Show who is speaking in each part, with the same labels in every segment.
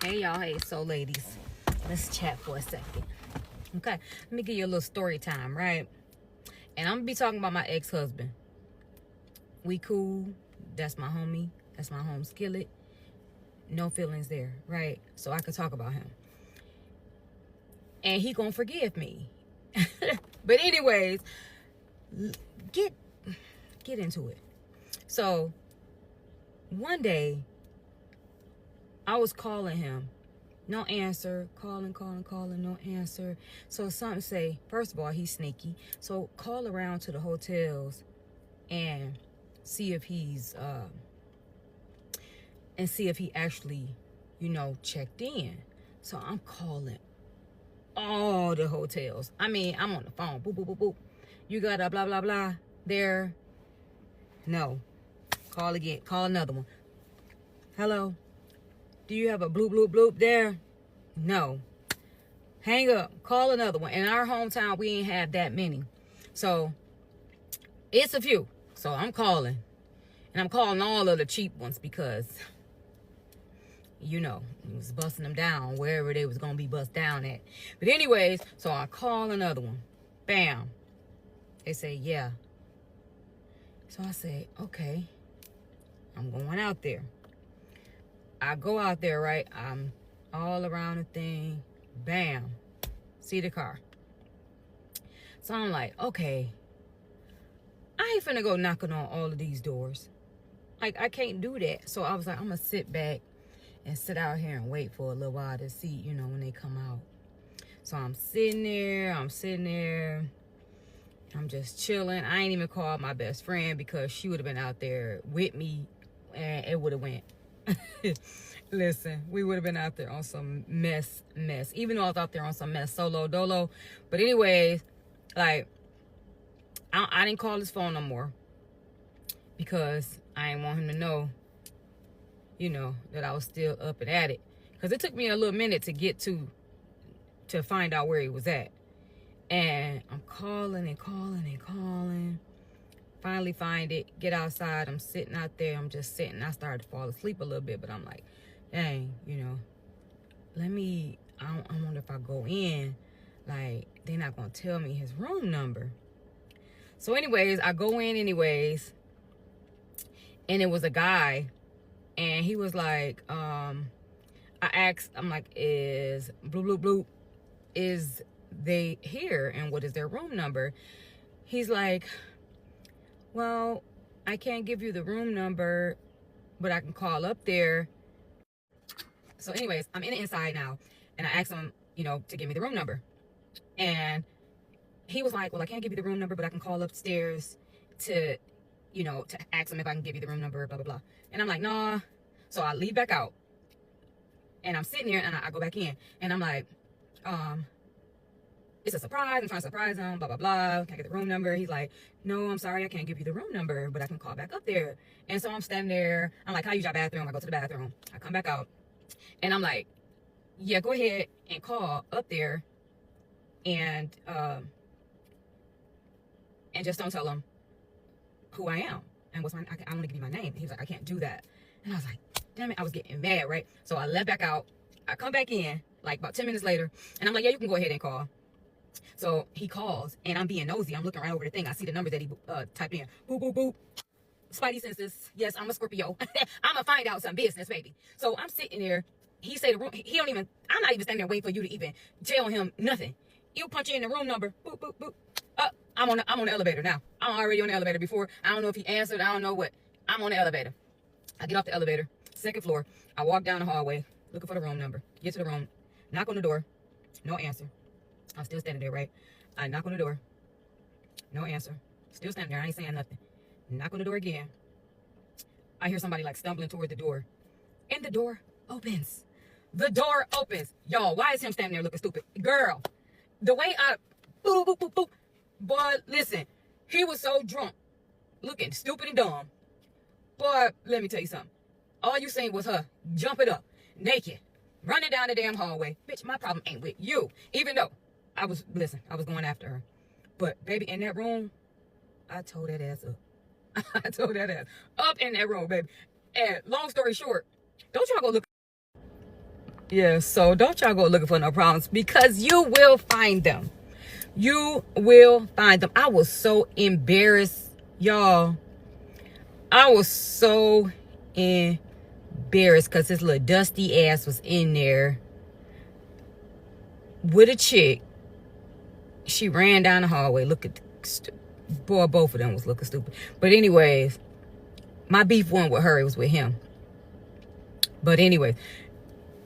Speaker 1: Hey y'all, hey, so ladies, let's chat for a second. Okay, let me give you a little story time, right? And I'm gonna be talking about my ex-husband. We cool, that's my homie, that's my home skillet. No feelings there, right? So I could talk about him. And he gonna forgive me. But anyways, get into it. So one day I was calling him, no answer, calling, no answer. So something say, first of all, he's sneaky. So call around to the hotels and see if he's he actually, checked in. So I'm calling all the hotels. I mean, I'm on the phone. Boop, boop, boop, boop. You got a blah, blah, blah there? No. Call again. Call another one. Hello? Do you have a bloop, bloop, bloop there? No. Hang up. Call another one. In our hometown, we ain't have that many. So, it's a few. So, I'm calling. And I'm calling all of the cheap ones because, he was busting them down wherever they was going to be bust down at. But anyways, so I call another one. Bam. They say, yeah. So I say, okay. I'm going out there. I go out there, right? I'm all around the thing. Bam. See the car. So I'm like, okay. I ain't finna go knocking on all of these doors. Like, I can't do that. So I was like, I'm gonna sit back and sit out here and wait for a little while to see, when they come out. So I'm sitting there. I'm just chilling. I ain't even called my best friend because she would have been out there with me and it would have went. Listen, we would have been out there on some mess. Even though I was out there on some mess, solo dolo. But anyways, like, I didn't call his phone no more because I didn't want him to know, that I was still up and at it. Because it took me a little minute to get to find out where he was at. And I'm calling. Finally find it, get outside. I'm sitting out there. I'm just sitting. I started to fall asleep a little bit, but I'm like, dang, I wonder if I go in, like, they're not going to tell me his room number. So anyways, I go in anyways, and it was a guy, and he was like, I asked, I'm like, is bloop, bloop, bloop, is they here, and what is their room number? He's like, well, I can't give you the room number, but I can call up there. So anyways, I'm in the inside now, and I asked him, to give me the room number. And he was like, well, I can't give you the room number, but I can call upstairs to ask him if I can give you the room number, blah, blah, blah. And I'm like, nah. So I leave back out, and I'm sitting there, and I go back in, and I'm like, it's a surprise. I'm trying to surprise him, blah, blah, blah. Can I get the room number? He's like, no, I'm sorry. I can't give you the room number, but I can call back up there. And so I'm standing there. I'm like, can I use your bathroom? I go to the bathroom. I come back out. And I'm like, yeah, go ahead and call up there. And just don't tell him who I am. And I want to give you my name. He was like, I can't do that. And I was like, damn it. I was getting mad, right? So I left back out. I come back in like about 10 minutes later. And I'm like, yeah, you can go ahead and call. So he calls, and I'm being nosy. I'm looking right over the thing. I see the number that he typed in. Boop, boop, boop. Spidey senses. Yes, I'm a Scorpio. I'm going to find out some business, baby. So I'm sitting there. He say the room. I'm not even standing there waiting for you to even tell him nothing. You punch in the room number. Boop, boop, boop. I'm on the elevator now. I'm already on the elevator before. I don't know if he answered. I don't know what. I'm on the elevator. I get off the elevator. Second floor. I walk down the hallway looking for the room number. Get to the room. Knock on the door. No answer. I'm still standing there, right? I knock on the door. No answer. Still standing there. I ain't saying nothing. Knock on the door again. I hear somebody like stumbling toward the door. And the door opens. The door opens. Y'all, why is him standing there looking stupid? Girl, the way I... Boop, boop, boop, boop. Boy, listen. He was so drunk. Looking stupid and dumb. Boy, let me tell you something. All you seen was her jumping up. Naked. Running down the damn hallway. Bitch, my problem ain't with you. Even though... I was going after her. But, baby, in that room, I told that ass up. I told that ass up in that room, baby. And long story short, don't y'all go look. Yeah, so don't y'all go looking for no problems, because you will find them. You will find them. I was so embarrassed, y'all. I was so embarrassed because his little dusty ass was in there with a chick. She ran down the hallway. Look at boy, both of them was looking stupid. But anyways, my beef wasn't with her, it was with him. But anyways,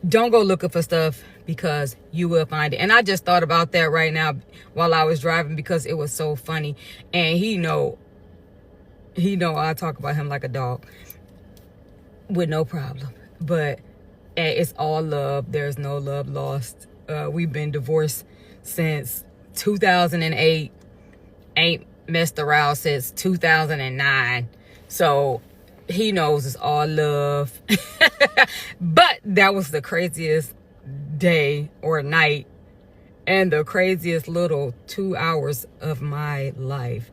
Speaker 1: don't go looking for stuff, because you will find it. And I just thought about that right now while I was driving, because it was so funny. And he know I talk about him like a dog with no problem. But it's all love. There's no love lost. We've been divorced since 2008. Ain't messed around since 2009. So he knows it's all love. But that was the craziest day or night, and the craziest little 2 hours of my life.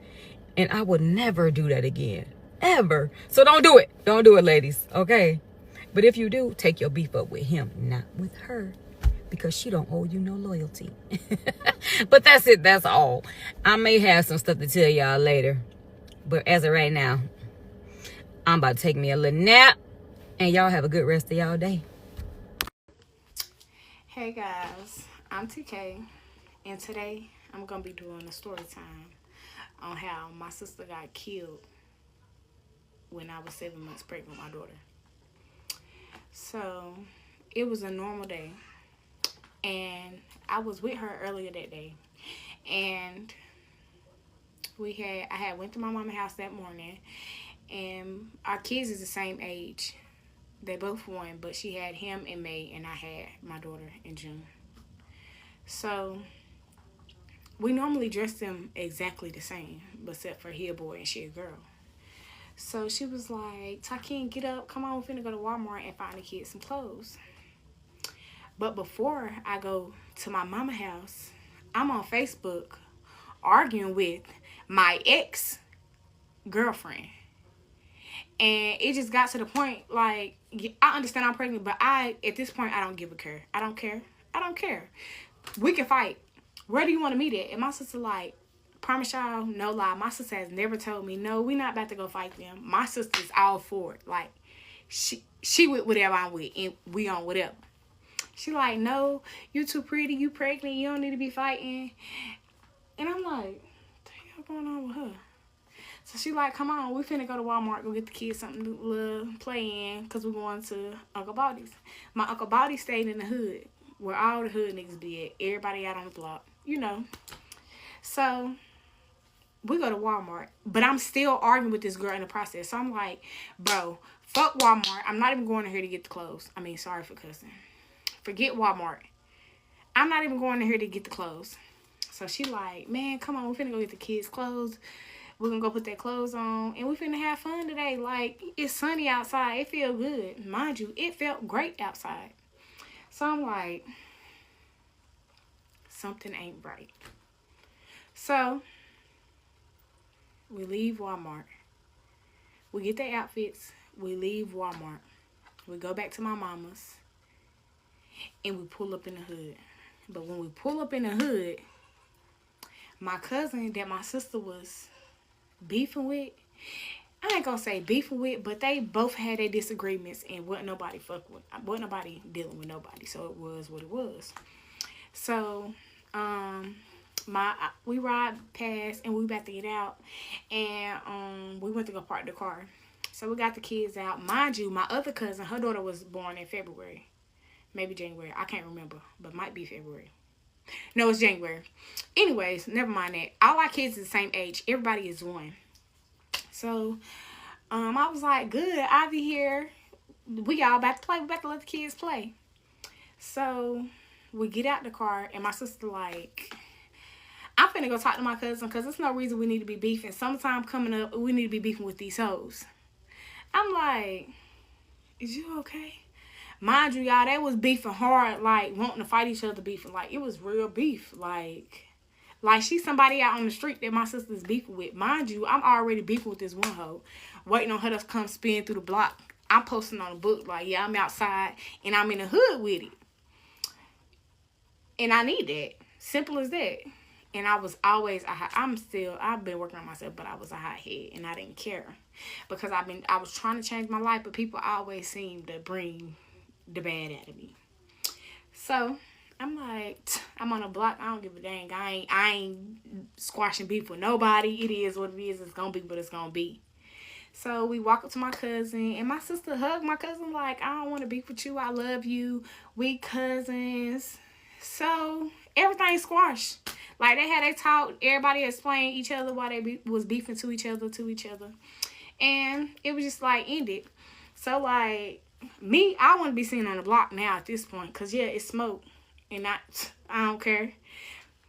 Speaker 1: And I would never do that again, ever. So don't do it. Don't do it, ladies. Okay? But if you do, take your beef up with him, not with her, because she don't owe you no loyalty. But that's it. That's all. I may have some stuff to tell y'all later, but as of right now, I'm about to take me a little nap, and y'all have a good rest of y'all day.
Speaker 2: Hey guys, I'm TK, and today I'm going to be doing a story time on how my sister got killed when I was 7 months pregnant with my daughter. So, it was a normal day, and I was with her earlier that day, and I had went to my mama's house that morning, and our kids is the same age. They both won, but she had him in May, and I had my daughter in June. So, we normally dress them exactly the same, except for he a boy and she a girl. So, she was like, Takeem, get up. Come on, we're finna go to Walmart and find the kids some clothes. But before I go to my mama house, I'm on Facebook arguing with my ex-girlfriend. And it just got to the point, like, I understand I'm pregnant, but at this point, I don't give a care. I don't care. I don't care. We can fight. Where do you want to meet at? And my sister like, promise y'all, no lie, my sister has never told me, no, we not about to go fight them. My sister's all for it. Like, she with whatever I'm with, and we on whatever. She like, no, you too pretty, you pregnant, you don't need to be fighting. And I'm like, what the hell going on with her? So she like, come on, we finna go to Walmart, go get the kids something to play in, because we're going to Uncle Baldy's. My Uncle Baldy stayed in the hood, where all the hood niggas be at. Everybody out on the block, you know. So, we go to Walmart, but I'm still arguing with this girl in the process. So I'm like, bro, fuck Walmart. I'm not even going in here to get the clothes. I mean, sorry for cussing. Forget Walmart. I'm not even going in here to get the clothes. So she like, man, come on, we finna go get the kids clothes. We're going to go put that clothes on. And we finna have fun today. Like, it's sunny outside. It feel good. Mind you, it felt great outside. So I'm like, something ain't right. So, we leave Walmart. We get the outfits. We leave Walmart. We go back to my mama's. And we pull up in the hood. But when we pull up in the hood, my cousin that my sister was beefing with, I ain't gonna say beefing with, but they both had their disagreements, and wasn't nobody dealing with nobody, so it was what it was. So we ride past, and we about to get out, and we went to go park the car. So we got the kids out. Mind you, my other cousin, her daughter was born in February, maybe January, I can't remember, but might be February. No, it's January. Anyways, never mind that. All our kids is the same age. Everybody is one. So, I was like, good, Ivy here. We all about to play. We about to let the kids play. So, we get out the car, and my sister like, I'm finna go talk to my cousin, because there's no reason we need to be beefing. Sometime coming up, we need to be beefing with these hoes. I'm like, is you okay? Mind you, y'all, they was beefing hard, like, wanting to fight each other, beefing. Like, it was real beef. Like she's somebody out on the street that my sister's beefing with. Mind you, I'm already beefing with this one hoe, waiting on her to come spin through the block. I'm posting on the book, like, yeah, I'm outside, and I'm in the hood with it. And I need that. Simple as that. And I was always, I've been working on myself, but I was a hothead and I didn't care. Because I was trying to change my life, but people always seem to bring the bad out of me. So, I'm like, I'm on a block, I don't give a dang. I ain't squashing beef with nobody. It is what it is. It's gonna be what it's gonna be. So we walk up to my cousin, and my sister hugged my cousin like, I don't want to beef with you. I love you. We cousins. So everything squashed. Like they had they talk, everybody explained each other why they was beefing to each other, and it was just like ended. So like me, I want to be seen on the block now at this point, cause yeah, it's smoke, and I don't care.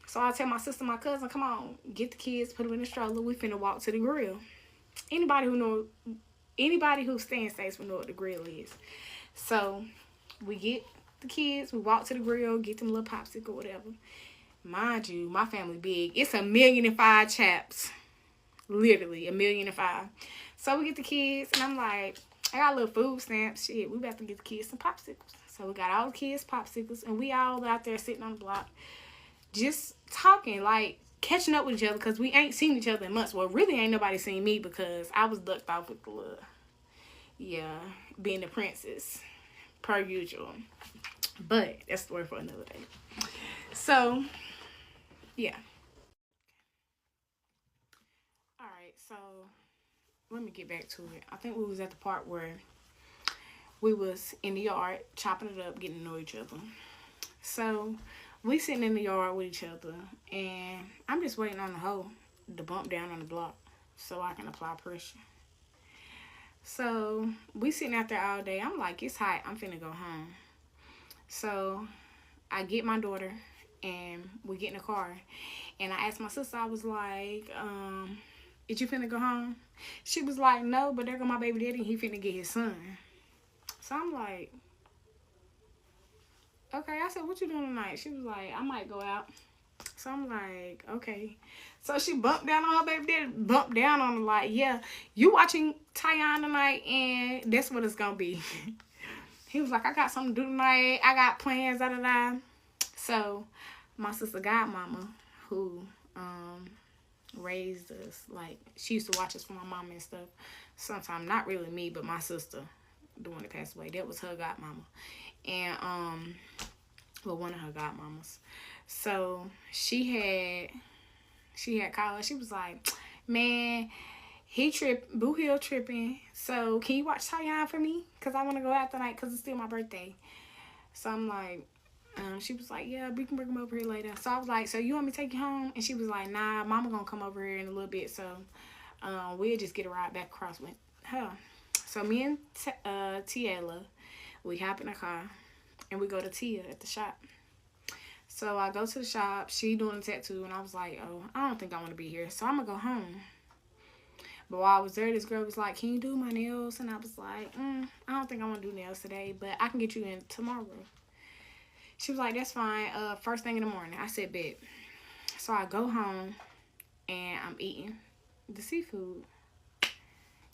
Speaker 2: So I tell my sister, my cousin, come on, get the kids, put them in the stroller. We finna walk to the grill. Anybody who stays states will know what the grill is. So we get the kids, we walk to the grill, get them a little popsicle, whatever. Mind you, my family big. It's 1,000,005 chaps. Literally 1,000,005. So we get the kids, and I'm like, I got a little food stamps. Shit, we about to get the kids some popsicles. So we got all the kids popsicles, and we all out there sitting on the block, just talking, like catching up with each other, because we ain't seen each other in months. Well, really ain't nobody seen me because I was ducked off with the little, being the princess, per usual. But that's a story for another day. So, yeah. Alright, so let me get back to it. I think we was at the part where we was in the yard, chopping it up, getting to know each other. So, we sitting in the yard with each other, and I'm just waiting on the hoe to bump down on the block so I can apply pressure. So, we sitting out there all day. I'm like, it's hot. I'm finna go home. So, I get my daughter, and we get in the car. And I asked my sister, I was like, is you finna go home? She was like, no, but there go my baby daddy, and he finna get his son. So, I'm like, okay. I said, what you doing tonight? She was like, I might go out. So I'm like, okay. So she bumped down on her baby daddy, bumped down on her like, yeah, you watching Tyon tonight, and that's what it's gonna be. He was like, I got something to do tonight. I got plans, da-da-da. So my sister godmama, who raised us, like, she used to watch us for my mama and stuff. Sometimes, not really me, but my sister, the one that passed away, that was her godmama. And, one of her godmamas. So, she had called her. She was like, man, Boo Hill tripping. So, can you watch Tyon for me? Because I want to go out tonight because it's still my birthday. So, I'm like, she was like, yeah, we can bring him over here later. So, I was like, so you want me to take you home? And she was like, nah, mama gonna come over here in a little bit. So, we'll just get a ride back across with her. So, me and Tiela, we hop in the car, and we go to Tia at the shop. So I go to the shop. She doing a tattoo, and I was like, oh, I don't think I want to be here. So I'm going to go home. But while I was there, this girl was like, can you do my nails? And I was like, I don't think I want to do nails today, but I can get you in tomorrow. She was like, that's fine. First thing in the morning. I said, bet. So I go home, and I'm eating the seafood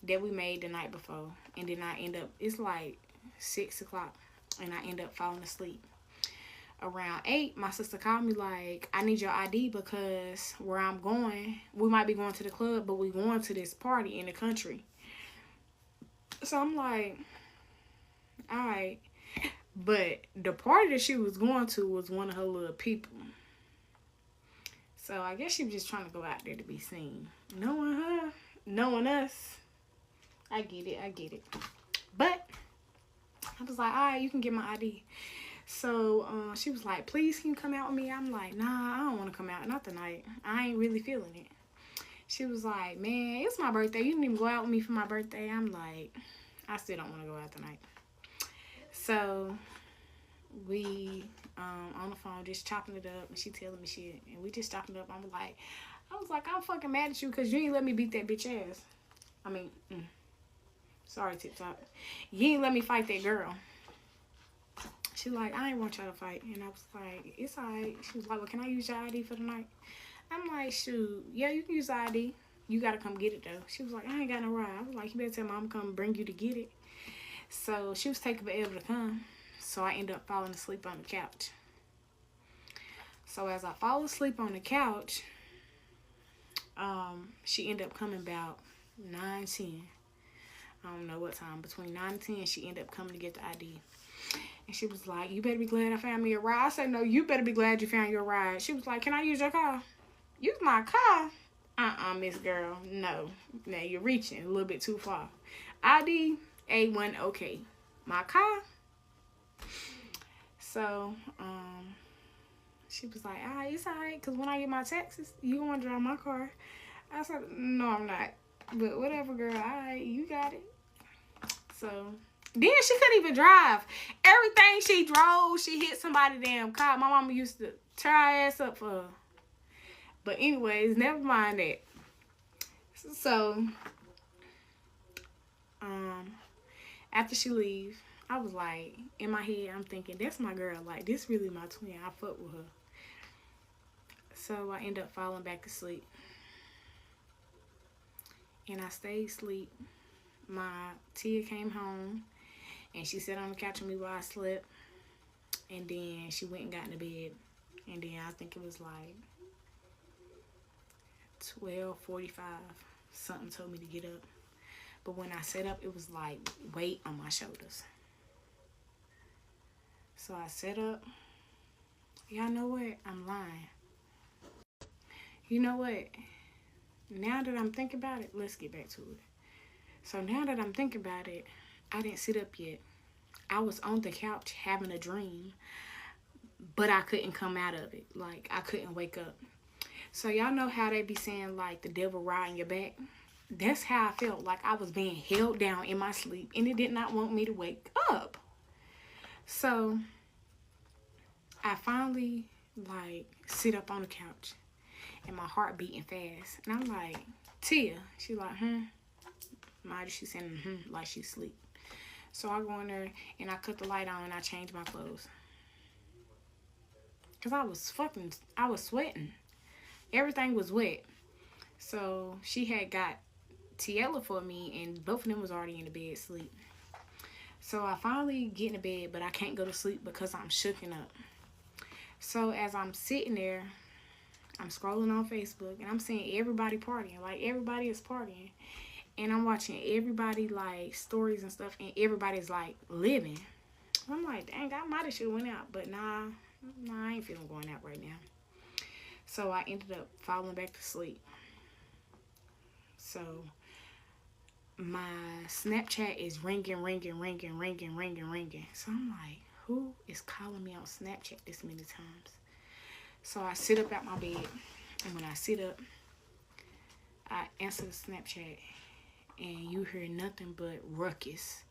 Speaker 2: that we made the night before. And then I end up, it's like 6 o'clock, and I end up falling asleep. Around 8, my sister called me like, I need your ID because where I'm going, we might be going to the club, but we going to this party in the country. So I'm like, all right. But the party that she was going to was one of her little people. So I guess she was just trying to go out there to be seen. Knowing her, knowing us, I get it. But I was like, all right, you can get my ID. So she was like, please, can you come out with me? I'm like, nah, I don't want to come out. Not tonight. I ain't really feeling it. She was like, man, it's my birthday. You didn't even go out with me for my birthday. I'm like, I still don't want to go out tonight. So we on the phone just chopping it up, and she telling me shit, and we just chopping it up. I was like, I'm fucking mad at you because you ain't let me beat that bitch ass. I mean, sorry, Tip Top. You ain't let me fight that girl. She like, I ain't want y'all to fight. And I was like, it's alright. She was like, well, can I use your ID for the night? I'm like, shoot, yeah, you can use the ID. You gotta come get it though. She was like, I ain't got no ride. I was like, you better tell mom come bring you to get it. So she was taking forever to come. So I ended up falling asleep on the couch. So as I fall asleep on the couch, she ended up coming about 9:10. I don't know what time. Between 9 and 10, she ended up coming to get the ID. And she was like, you better be glad I found me a ride. I said, no, you better be glad you found your ride. She was like, can I use your car? Use my car? Miss girl, no. Now you're reaching a little bit too far. ID, A1, okay. My car? So, she was like, all right, it's all right, because when I get my taxes, you want to drive my car. I said, no, I'm not. But whatever, girl, all right, you got it. So, then she couldn't even drive. Everything she drove, she hit somebody's damn car. My mama used to tear her ass up for her. But anyways, never mind that. So, after she leave, I was like, in my head, I'm thinking, that's my girl. Like, this really my twin. I fuck with her. So, I end up falling back asleep. And I stayed asleep. My Tia came home. And she sat on the couch with me while I slept. And then she went and got in the bed. And then I think it was like 12:45. Something told me to get up. But when I sat up, it was like weight on my shoulders. So I sat up. Y'all know what? I'm lying. You know what? Now that I'm thinking about it, let's get back to it. So now that I'm thinking about it, I didn't sit up yet. I was on the couch having a dream, but I couldn't come out of it. Like, I couldn't wake up. So y'all know how they be saying, like, the devil riding your back? That's how I felt. Like, I was being held down in my sleep, and it did not want me to wake up. So I finally, like, sit up on the couch, and my heart beating fast. And I'm like, Tia. She like, Mind you, she saying, like she sleep. So I go in there, and I cut the light on, and I change my clothes. Because I was sweating. Everything was wet. So she had got Tiella for me, and both of them was already in the bed asleep. So I finally get in the bed, but I can't go to sleep because I'm shooken up. So as I'm sitting there, I'm scrolling on Facebook, and I'm seeing everybody partying. Like, everybody is partying. And I'm watching everybody, like, stories and stuff, and everybody's, like, living. I'm like, dang, I might have should went out, but nah, I ain't feeling going out right now. So I ended up falling back to sleep. So my Snapchat is ringing. So I'm like, who is calling me on Snapchat this many times? So I sit up at my bed, and when I sit up, I answer the Snapchat, and you hear nothing but ruckus.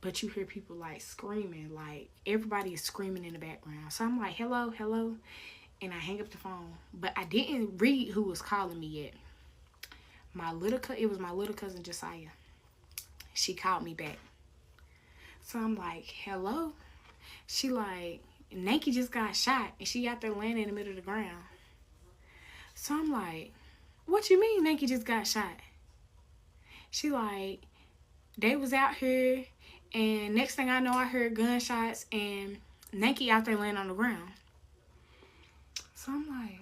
Speaker 2: But you hear people, like, screaming. Like, everybody is screaming in the background. So I'm like, hello, hello. And I hang up the phone. But I didn't read who was calling me yet. It was my little cousin, Josiah. She called me back. So I'm like, hello? She like, Nanky just got shot, and she out there laying in the middle of the ground. So I'm like, what you mean Nanky just got shot? She like, they was out here, and next thing I know, I heard gunshots, and Nanky out there laying on the ground. So I'm like,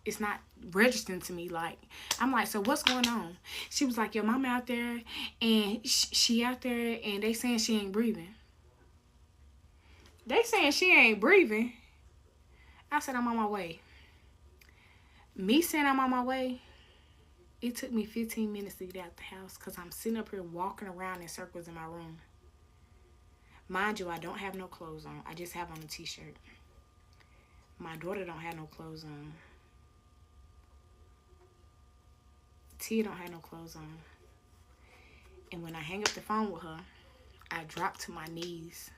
Speaker 2: it's not registering to me. Like, I'm like, so what's going on? She was like, your mama out there, and she out there, and they saying she ain't breathing. They saying she ain't breathing. I said, I'm on my way. Me saying I'm on my way, it took me 15 minutes to get out the house because I'm sitting up here walking around in circles in my room. Mind you, I don't have no clothes on. I just have on a t-shirt. My daughter don't have no clothes on. Tia don't have no clothes on. And when I hang up the phone with her, I drop to my knees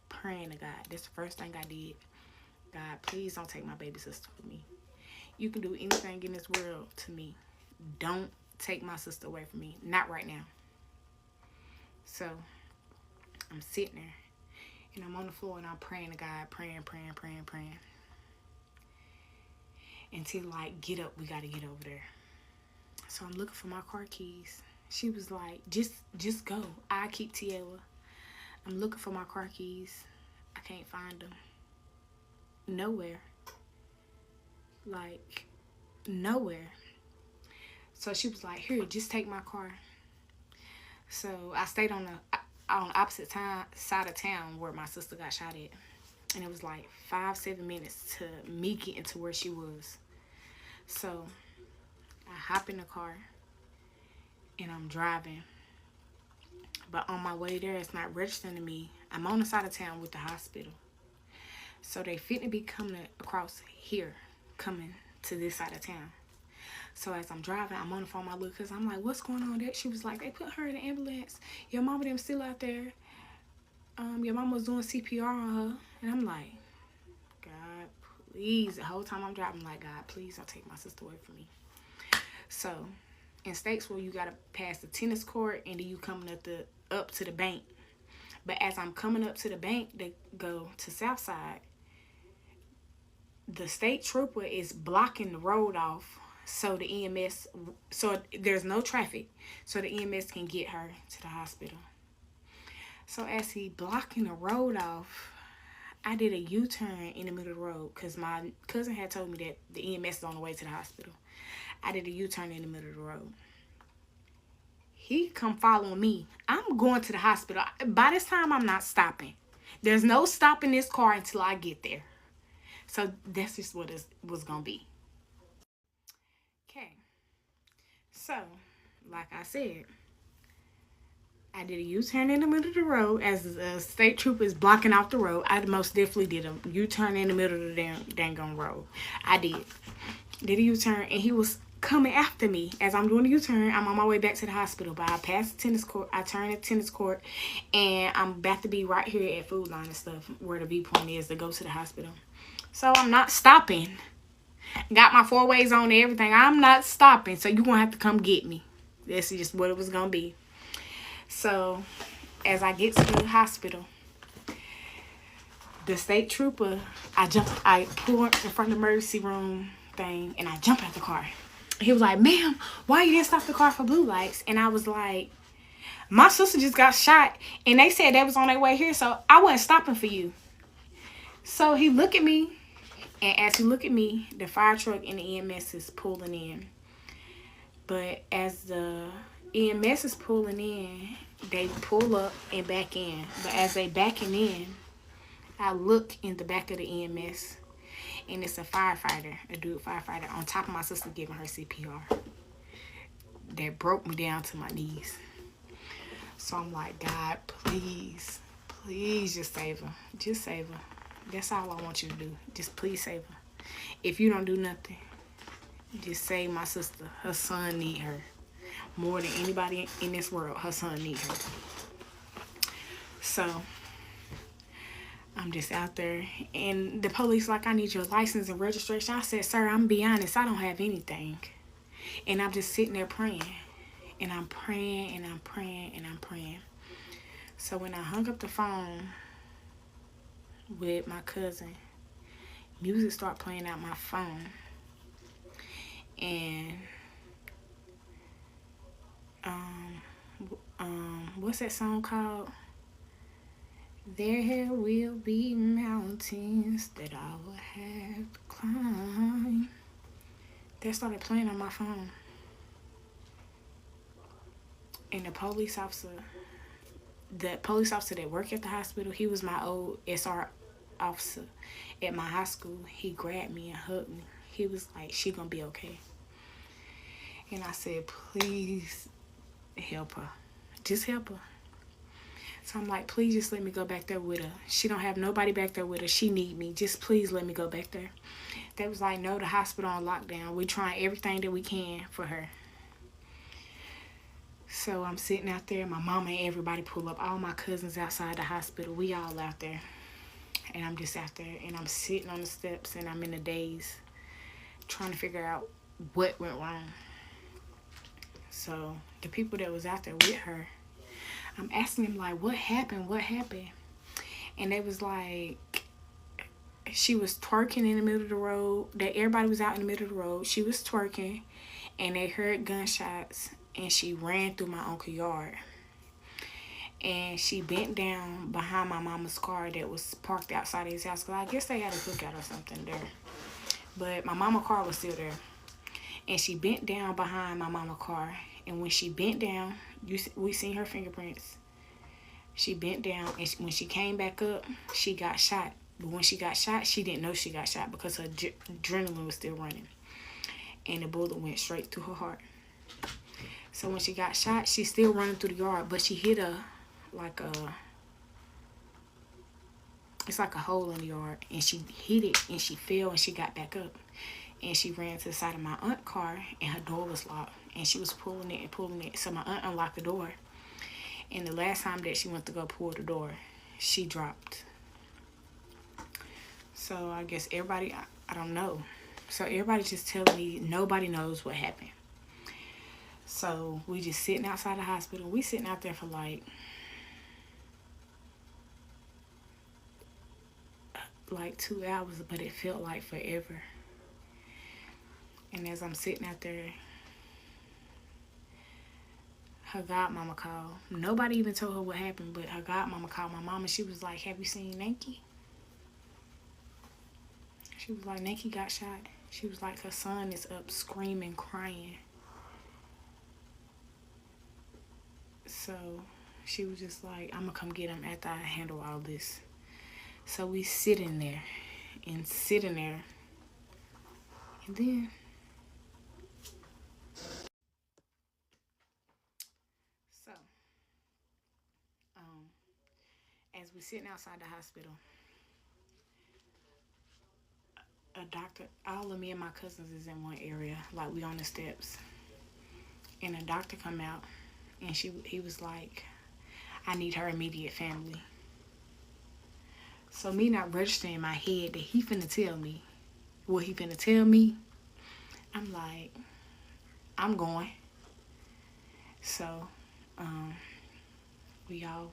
Speaker 2: praying to God. That's the first thing I did. God, please don't take my baby sister from me. You can do anything in this world to me. Don't take my sister away from me. Not right now. So I'm sitting there, and I'm on the floor, and I'm praying to God, praying. Until, like, get up, we gotta get over there. So I'm looking for my car keys. She was like, just go. I keep Tiella. I'm looking for my car keys. I can't find them. nowhere. Like, nowhere. So she was like, here, just take my car. So I stayed on the opposite side of town where my sister got shot at. And it was like 5-7 minutes to me getting to where she was. So I hop in the car and I'm driving. But on my way there, it's not registering to me. I'm on the side of town with the hospital. So they fitting be coming across here, coming to this side of town. So as I'm driving, I'm on the phone with my little cousin. I'm like, what's going on there? She was like, they put her in the ambulance. Your mama them still out there. Your mama was doing CPR on her. And I'm like, God, please. The whole time I'm driving, I'm like, God, please don't take my sister away from me. So in states where you got to pass the tennis court and then you coming up to the bank. But as I'm coming up to the bank, they go to Southside. The state trooper is blocking the road off so the EMS, so there's no traffic, so the EMS can get her to the hospital. So as he blocking the road off, I did a U-turn in the middle of the road because my cousin had told me that the EMS is on the way to the hospital. I did a U-turn in the middle of the road. He come following me. I'm going to the hospital. By this time, I'm not stopping. There's no stopping this car until I get there. So that's just what it was going to be. Okay. So, like I said, I did a U-turn in the middle of the road as the state trooper is blocking off the road. I most definitely did a U-turn in the middle of the dang road. I did a U-turn, and he was coming after me. As I'm doing the U-turn, I'm on my way back to the hospital. But I passed the tennis court. I turned the tennis court, and I'm about to be right here at Food Line and stuff, where the viewpoint is to go to the hospital. So I'm not stopping. Got my 4 ways on and everything. I'm not stopping. So you're going to have to come get me. This is just what it was going to be. So as I get to the hospital, the state trooper, I pull in front of the emergency room thing, and I jump out the car. He was like, ma'am, why you didn't stop the car for blue lights? And I was like, my sister just got shot, and they said they was on their way here, so I wasn't stopping for you. So he looked at me, and as he looked at me, the fire truck and the EMS is pulling in. But as the EMS is pulling in, they pull up and back in. But as they backing in, I look in the back of the EMS, and it's a firefighter, a dude firefighter, on top of my sister giving her CPR. That broke me down to my knees. So I'm like, God, please, please just save her. Just save her. That's all I want you to do. Just please save her. If you don't do nothing, just save my sister. Her son need her. More than anybody in this world, her son need her. So I'm just out there, and the police like, I need your license and registration. I said, sir, I'm be honest, I don't have anything. And I'm just sitting there praying. And I'm praying, and I'm praying, and I'm praying. So when I hung up the phone with my cousin, music started playing out my phone. And what's that song called? There will be mountains that I will have to climb. That started playing on my phone. And the police officer that worked at the hospital, he was my old SR officer at my high school. He grabbed me and hugged me. He was like, she gonna be okay. And I said, please help her. Just help her. So I'm like, please just let me go back there with her. She don't have nobody back there with her. She need me. Just please let me go back there. They was like, no, the hospital on lockdown. We trying everything that we can for her. So I'm sitting out there. My mama and everybody pull up. All my cousins outside the hospital. We all out there. And I'm just out there. And I'm sitting on the steps. And I'm in a daze. Trying to figure out what went wrong. So the people that was out there with her, I'm asking them, like, what happened? What happened? And they was like, she was twerking in the middle of the road. That everybody was out in the middle of the road. She was twerking, and they heard gunshots, and she ran through my uncle's yard. and she bent down behind my mama's car that was parked outside his house, because I guess they had a cookout or something there. But my mama's car was still there. And she bent down behind my mama's car. And when she bent down, we seen her fingerprints. She bent down, and when she came back up, she got shot. But when she got shot, she didn't know she got shot because her adrenaline was still running. And the bullet went straight through her heart. So when she got shot, she's still running through the yard, but she hit it's like a hole in the yard, and she hit it, and she fell, and she got back up. And she ran to the side of my aunt's car, and her door was locked, and she was pulling it. So my aunt unlocked the door. And the last time that she went to go pull the door, she dropped. So I guess everybody, I don't know. So everybody's just telling me nobody knows what happened. So we just sitting outside the hospital. We sitting out there for like 2 hours, but it felt like forever. And as I'm sitting out there, her godmama called. Nobody even told her what happened, but her godmama called my mama. She was like, "Have you seen Nanky?" She was like, "Nanky got shot." She was like, her son is up screaming, crying. So she was just like, "I'm gonna come get him after I handle all this." So we sitting there. And then so as we sitting outside the hospital, a doctor, all of me and my cousins is in one area, like we on the steps, and a doctor come out, and he was like, "I need her immediate family." So me not registering in my head that he finna tell me what he finna tell me, I'm like, I'm going. So we all,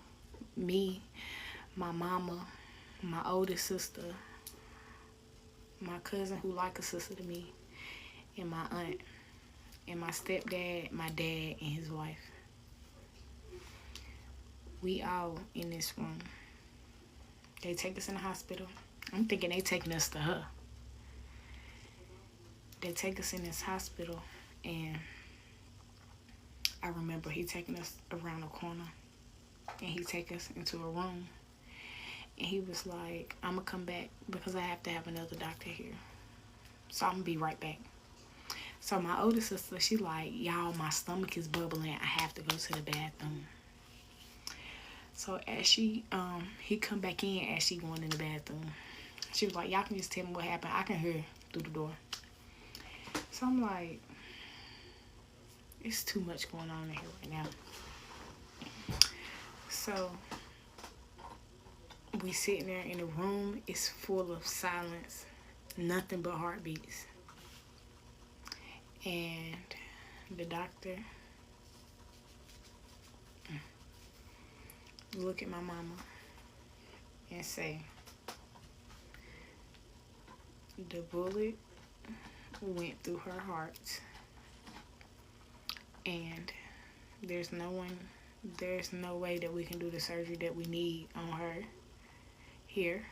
Speaker 2: me, my mama, my oldest sister, my cousin who like a sister to me, and my aunt, and my stepdad, my dad, and his wife. We all in this room. They take us in the hospital. I'm thinking they taking us to her. They take us in this hospital, and I remember he taking us around the corner, and he take us into a room, and he was like, "I'm gonna come back because I have to have another doctor here. So I'm gonna be right back." So my older sister, she like, "Y'all, my stomach is bubbling. I have to go to the bathroom." So as he come back in as she going in the bathroom, she was like, "Y'all can just tell me what happened. I can hear through the door." So I'm like, it's too much going on in here right now. So we sitting there in the room. It's full of silence, nothing but heartbeats. And the doctor look at my mama and say, "The bullet went through her heart, and there's no way that we can do the surgery that we need on her here."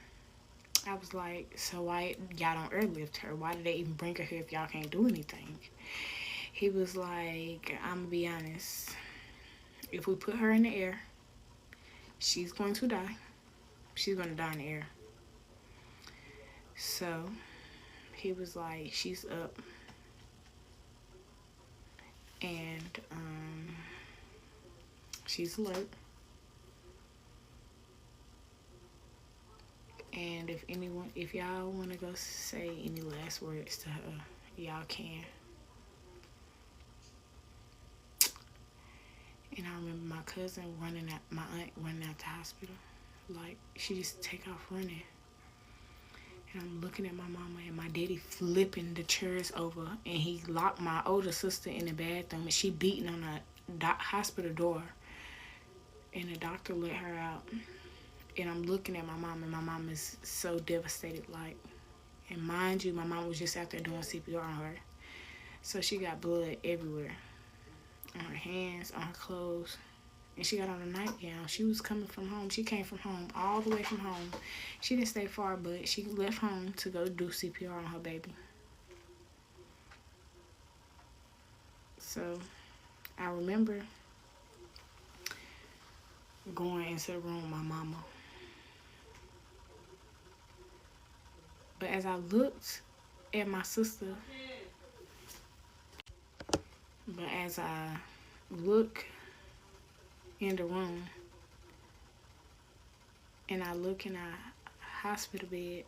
Speaker 2: I was like, "So why y'all don't airlift her? Why did they even bring her here if y'all can't do anything?" He was like, "I'm gonna be honest. If we put her in the air, she's going to die. She's going to die in the air." So he was like, "She's up. And she's alert. And if y'all want to go say any last words to her, y'all can." And I remember my cousin my aunt running out the hospital. Like, she just take off running. And I'm looking at my mama and my daddy flipping the chairs over. And he locked my older sister in the bathroom, and she beating on the hospital door. And the doctor let her out. And I'm looking at my mom, and my mom is so devastated. Like, and mind you, my mom was just out there doing CPR on her. So she got blood everywhere. On her hands, on her clothes, and she got on a nightgown. She was coming from home. She came from home, all the way from home. She didn't stay far, but she left home to go do CPR on her baby. So I remember going into the room with my mama. But as I looked at my sister, look in the room and I look in our hospital bed,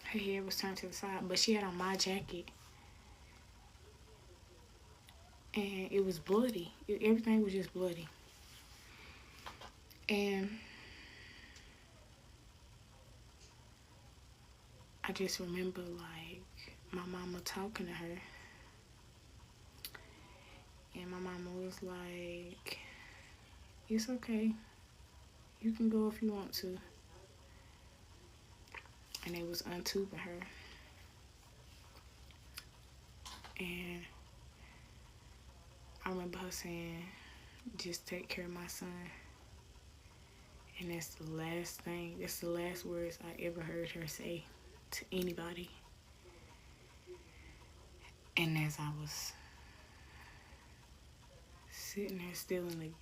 Speaker 2: her hair was turned to the side, but she had on my jacket. And it was bloody. Everything was just bloody. And I just remember, like, my mama talking to her. And my mama was like, it's okay. You can go if you want to. And they was untubing her. And I remember her saying, just take care of my son. And that's the last words I ever heard her say to anybody. And as I was sitting there still in the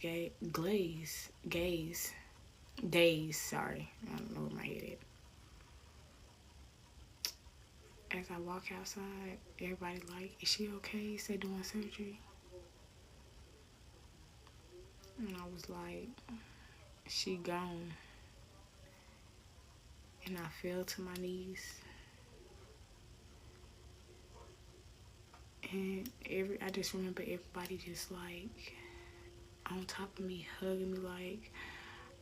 Speaker 2: daze, sorry, I don't know where my head at. As I walk outside, everybody like, is she okay? Is they doing surgery? And I was like, she gone. And I fell to my knees. And I just remember everybody just like on top of me, hugging me like,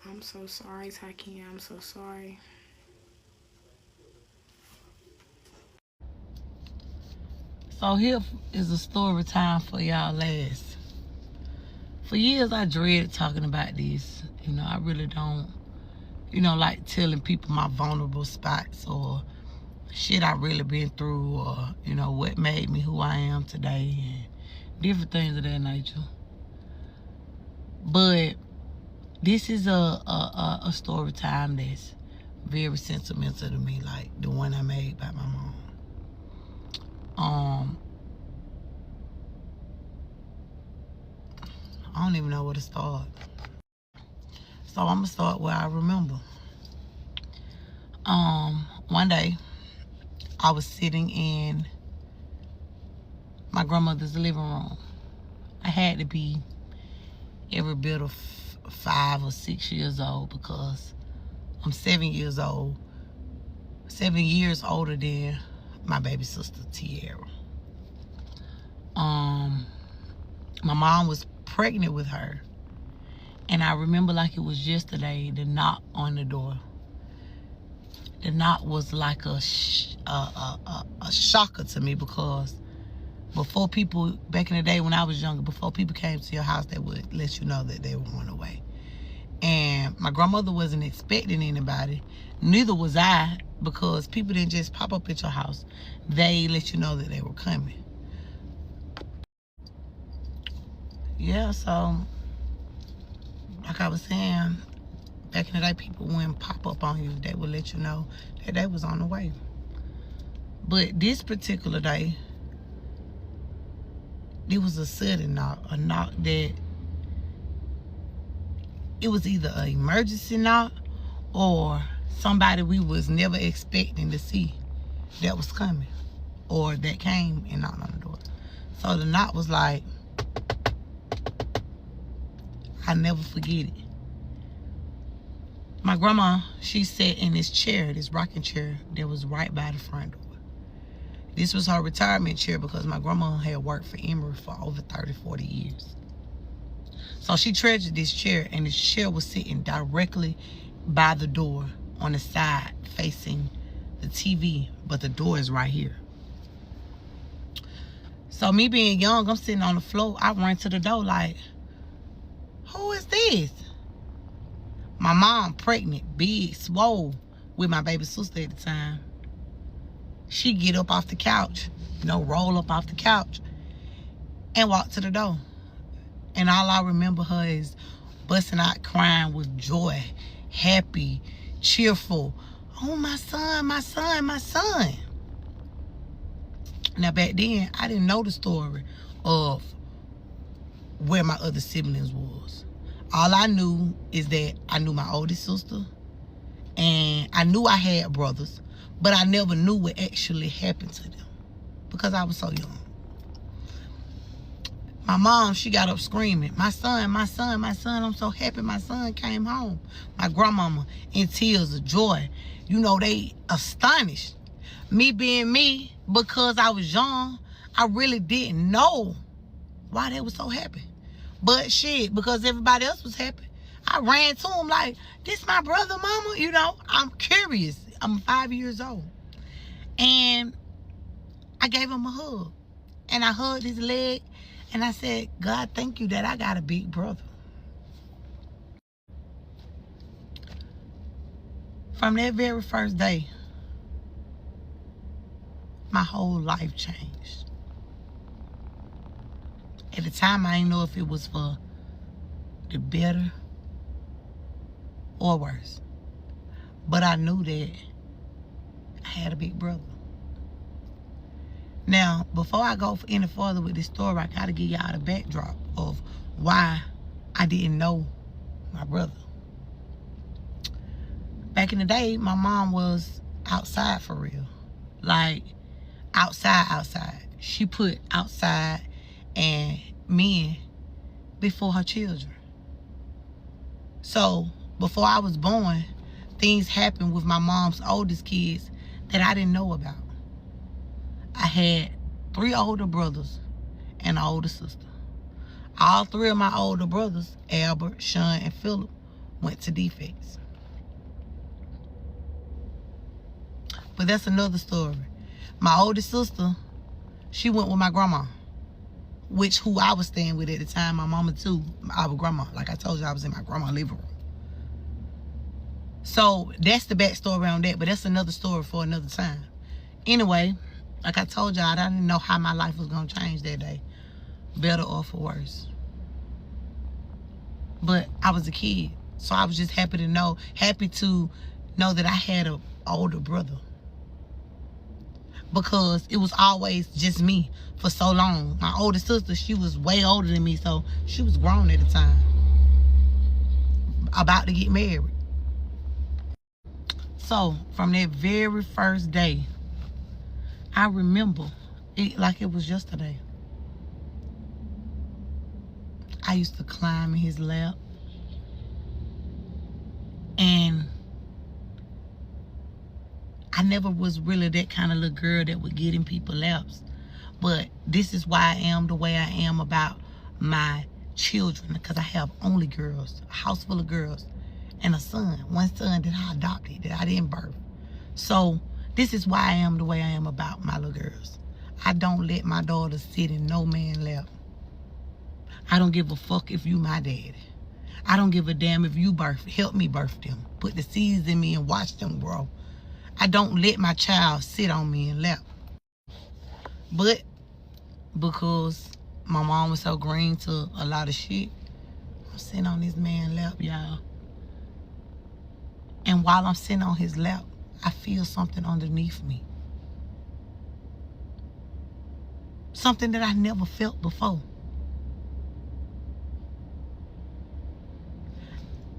Speaker 2: I'm so sorry, Takia, I'm so sorry.
Speaker 3: So here is a story time for y'all last. For years I dreaded talking about this. You know, I really don't, like telling people my vulnerable spots or shit I really been through or, what made me who I am today and different things of that nature. But this is a story time that's very sentimental to me, like the one I made about my mom. I don't even know where to start. So I'm gonna start where I remember. One day I was sitting in my grandmother's living room. I had to be every bit of 5 or 6 years old because I'm 7 years old, 7 years older than my baby sister Tiara. My mom was pregnant with her, and I remember like it was yesterday, the knock on the door. The knock was like a shocker to me because before people, back in the day when I was younger, before people came to your house, they would let you know that they were on the way. And my grandmother wasn't expecting anybody. Neither was I, because people didn't just pop up at your house. They let you know that they were coming. Yeah, so like I was saying, back in the day, people wouldn't pop up on you. They would let you know that they was on the way. But this particular day, it was a sudden knock, a knock that it was either an emergency knock or somebody we was never expecting to see that was coming or that came and knocked on the door. So the knock was like, I never forget it. My grandma, she sat in this chair, this rocking chair that was right by the front door. This was her retirement chair because my grandma had worked for Emory for over 30, 40 years. So she treasured this chair, and this chair was sitting directly by the door on the side facing the TV, but the door is right here. So me being young, I'm sitting on the floor. I run to the door like, who is this? My mom, pregnant, big, swole, with my baby sister at the time. She get up off the couch, roll up off the couch and walk to the door. And all I remember her is busting out crying with joy, happy, cheerful. Oh, my son, my son, my son. Now, back then, I didn't know the story of where my other siblings was. All I knew is that I knew my oldest sister, and I knew I had brothers, but I never knew what actually happened to them because I was so young. My mom, she got up screaming, my son, my son, my son, I'm so happy my son came home. My grandmama in tears of joy. You know, they astonished. Me being me, because I was young, I really didn't know why they were so happy. But shit, because everybody else was happy, I ran to him like, this my brother, mama. You know, I'm curious. I'm 5 years old. And I gave him a hug. And I hugged his leg. And I said, God, thank you that I got a big brother. From that very first day, my whole life changed. At the time, I didn't know if it was for the better or worse. But I knew that I had a big brother. Now, before I go any further with this story, I got to give y'all the backdrop of why I didn't know my brother. Back in the day, my mom was outside for real. Like, outside. She put outside and men before her children. So, before I was born, things happened with my mom's oldest kids that I didn't know about. I had 3 older brothers and an older sister. All 3 of my older brothers, Albert, Sean, and Philip, went to defects. But that's another story. My oldest sister, she went with my grandma, who I was staying with at the time, my mama too, our grandma. Like I told you, I was in my grandma's living room. So that's the backstory on that, but that's another story for another time. Anyway, like I told y'all, I didn't know how my life was going to change that day, better or for worse. But I was a kid, so I was just happy to know that I had an older brother. Because it was always just me for so long. My older sister, she was way older than me, so she was grown at the time. About to get married. So, from that very first day, I remember it like it was yesterday. I used to climb in his lap. And I never was really that kind of little girl that would get in people's laps. But this is why I am the way I am about my children. Because I have only girls, a house full of girls, and a son. One son that I adopted, that I didn't birth. So this is why I am the way I am about my little girls. I don't let my daughters sit in no man's lap. I don't give a fuck if you my daddy. I don't give a damn if you help me birth them. Put the seeds in me and watch them grow. I don't let my child sit on me and lap. But because my mom was so green to a lot of shit, I'm sitting on this man's lap, y'all. And while I'm sitting on his lap, I feel something underneath me. Something that I never felt before.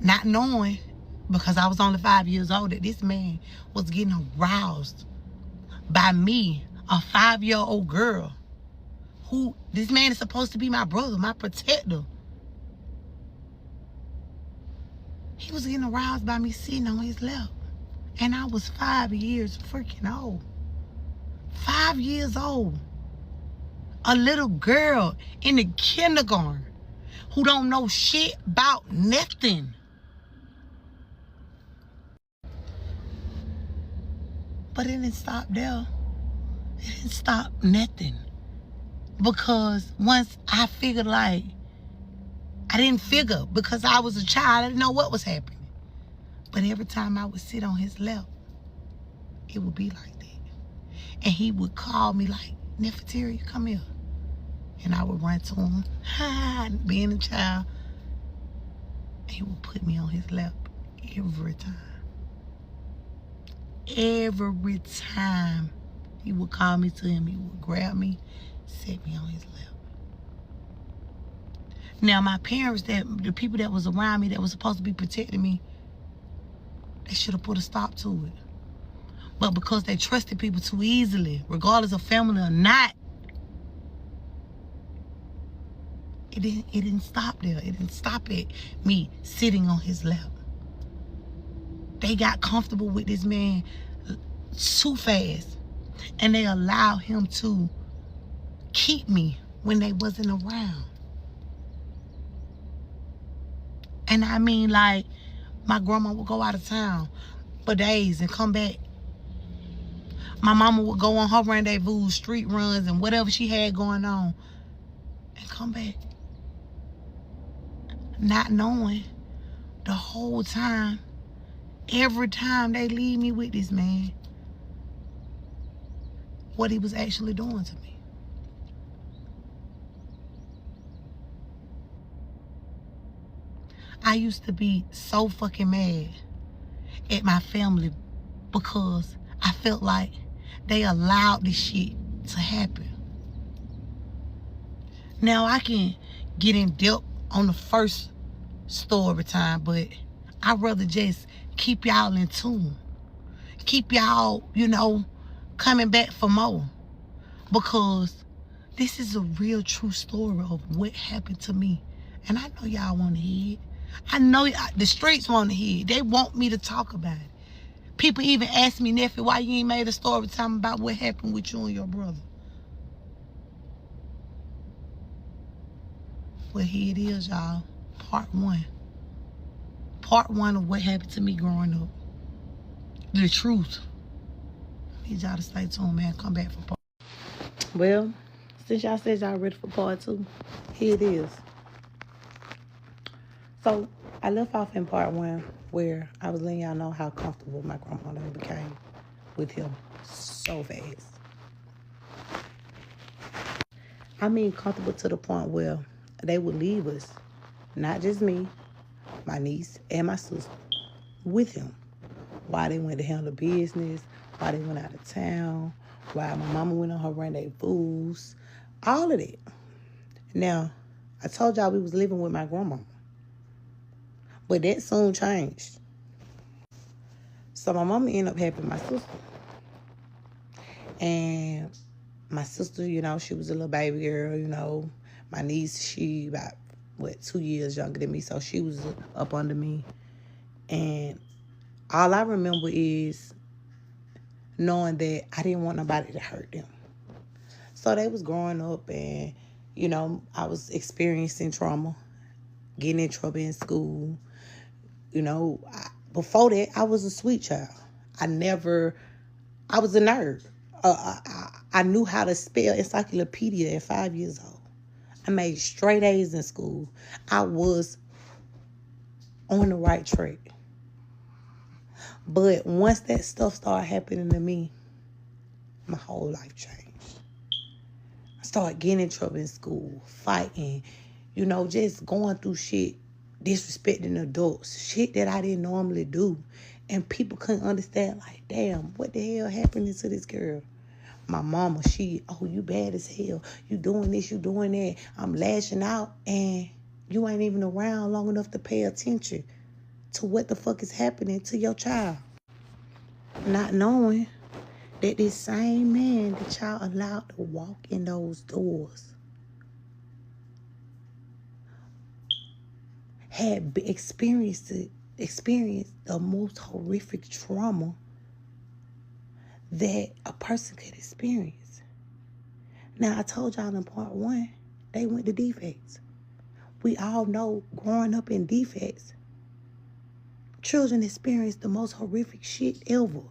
Speaker 3: Not knowing, because I was only 5 years old, that this man was getting aroused by me, a 5-year-old girl, who this man is supposed to be my brother, my protector. He was getting aroused by me sitting on his lap. And I was 5 years freaking old. 5 years old. A little girl in the kindergarten who don't know shit about nothing. But it didn't stop there. It didn't stop nothing. Because once I figured, like, I didn't figure because I was a child. I didn't know what was happening. But every time I would sit on his lap, it would be like that. And he would call me like, Nefertari, come here. And I would run to him, being a child. He would put me on his lap every time. Every time he would call me to him, he would grab me, set me on his lap. Now, my parents, the people that was around me that was supposed to be protecting me, they should have put a stop to it. But because they trusted people too easily, regardless of family or not, it didn't stop there. It didn't stop at me sitting on his lap. They got comfortable with this man too fast. And they allowed him to keep me when they wasn't around. And I mean, like, my grandma would go out of town for days and come back. My mama would go on her rendezvous, street runs, and whatever she had going on, and come back. Not knowing the whole time, every time they leave me with this man, what he was actually doing to me. I used to be so fucking mad at my family because I felt like they allowed this shit to happen. Now I can get in depth on the first story time, but I'd rather just keep y'all in tune. Keep y'all, coming back for more. Because this is a real true story of what happened to me. And I know y'all want to hear it. I know the streets want to hear it. They want me to talk about it. People even ask me, nephew, why you ain't made a story time about what happened with you and your brother? Well, here it is, y'all. Part one. Part one of what happened to me growing up. The truth. I need y'all to stay tuned, man. Come back for part. Well, since y'all said y'all ready for part two, here it is. So, I left off in part one where I was letting y'all know how comfortable my grandmother became with him so fast. I mean comfortable to the point where they would leave us, not just me, my niece, and my sister, with him. While they went to handle business, while they went out of town, while my mama went on her rendezvous, all of that. Now, I told y'all we was living with my grandma. But that soon changed. So my mama ended up having my sister. And my sister, she was a little baby girl, My niece, she about, 2 years younger than me. So she was up under me. And all I remember is knowing that I didn't want nobody to hurt them. So they was growing up and, I was experiencing trauma, getting in trouble in school. Before that, I was a sweet child. I was a nerd. I knew how to spell encyclopedia at 5 years old. I made straight A's in school. I was on the right track. But once that stuff started happening to me, my whole life changed. I started getting in trouble in school, fighting, just going through shit, disrespecting adults, shit that I didn't normally do. And people couldn't understand, like, damn, what the hell happened to this girl? My mama, you bad as hell. You doing this, you doing that. I'm lashing out, and you ain't even around long enough to pay attention to what the fuck is happening to your child. Not knowing that this same man that y'all allowed to walk in those doors had experienced the most horrific trauma that a person could experience. Now, I told y'all in part one, they went to defects. We all know growing up in defects, children experience the most horrific shit ever.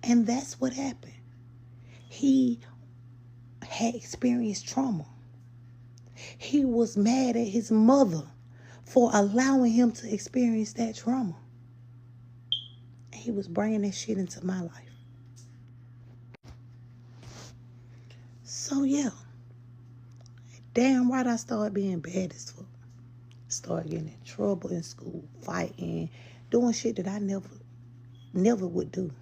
Speaker 3: And that's what happened. He had experienced trauma. He was mad at his mother for allowing him to experience that trauma. And he was bringing that shit into my life. So, yeah. Damn right I started being bad as fuck. start getting in trouble in school, fighting, doing shit that I never would do,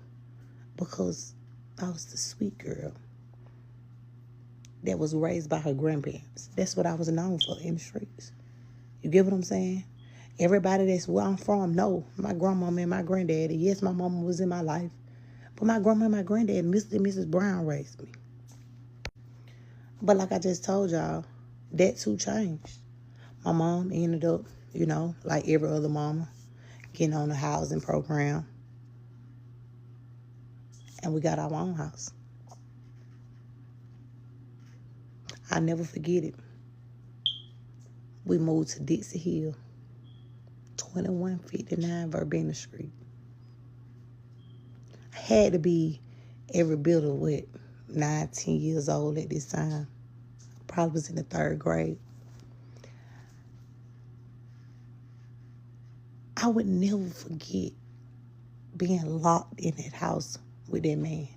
Speaker 3: because I was the sweet girl that was raised by her grandparents. That's what I was known for in the streets. You get what I'm saying? Everybody that's where I'm from know my grandmama and my granddaddy. Yes, my mama was in my life, but my grandma and my granddad, Mr. and Mrs. Brown, raised me. But like I just told y'all, that too changed. My mom ended up, like every other mama, getting on the housing program. And we got our own house. I never forget it. We moved to Dixie Hill, 2159 Verbena Street. I had to be every bit of 9, 10 years old at this time. Probably was in the 3rd grade. I would never forget being locked in that house with that man.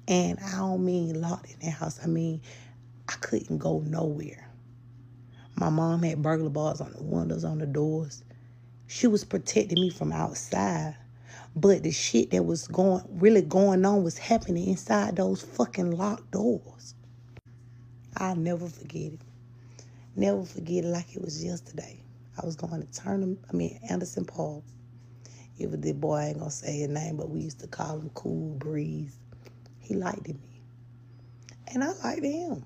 Speaker 3: And I don't mean locked in that house. I mean, I couldn't go nowhere. My mom had burglar bars on the windows, on the doors. She was protecting me from outside. But the shit that was really going on was happening inside those fucking locked doors. I'll never forget it. Never forget it like it was yesterday. I was going to Anderson Park. It was the boy, I ain't gonna say his name, but we used to call him Cool Breeze. He liked me. And I liked him.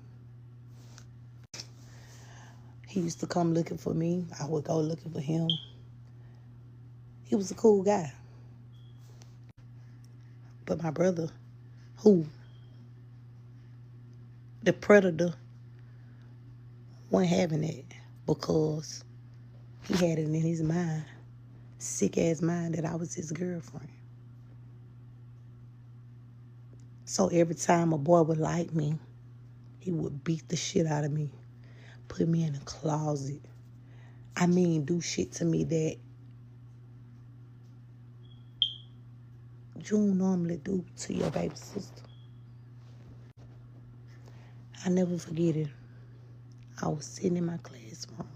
Speaker 3: He used to come looking for me. I would go looking for him. He was a cool guy. But my brother, the predator, wasn't having it, because he had it in his mind, sick ass mind, that I was his girlfriend. So every time a boy would like me, he would beat the shit out of me, put me in a closet. I mean, do shit to me that you don't normally do to your baby sister. I never forget it. I was sitting in my classroom,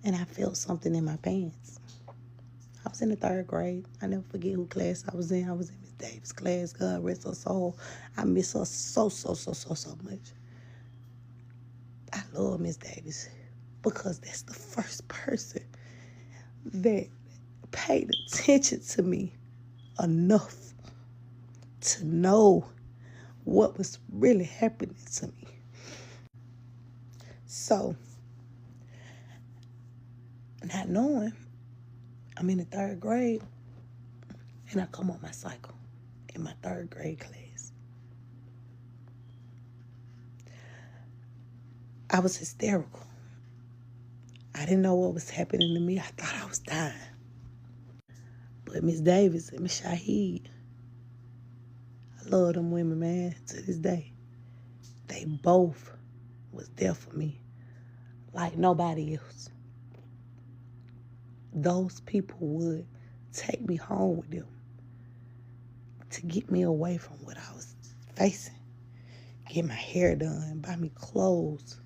Speaker 3: and I felt something in my pants. I was in the 3rd grade. I never forget who class I was in. I was in Miss Davis' class. God rest her soul. I miss her so much. I love Miss Davis, because that's the first person that paid attention to me enough to know what was really happening to me. So, not knowing, I'm in the 3rd grade, and I come on my cycle in my 3rd grade class. I was hysterical. I didn't know what was happening to me. I thought I was dying. But Miss Davis and Miss Shaheed, I love them women, man, to this day. They both was there for me like nobody else. Those people would take me home with them to get me away from what I was facing. Get my hair done, buy me clothes,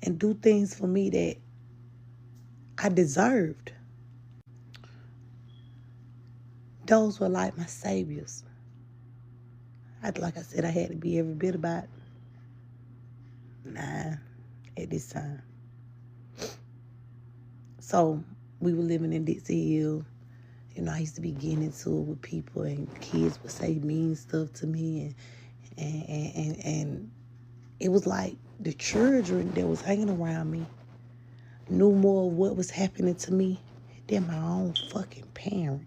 Speaker 3: and do things for me that I deserved. Those were like my saviors. Like I said, I had to be every bit about 9 at this time. So we were living in Dixie Hill. I used to be getting into it with people, and kids would say mean stuff to me, and it was like the children that was hanging around me knew more of what was happening to me than my own fucking parent.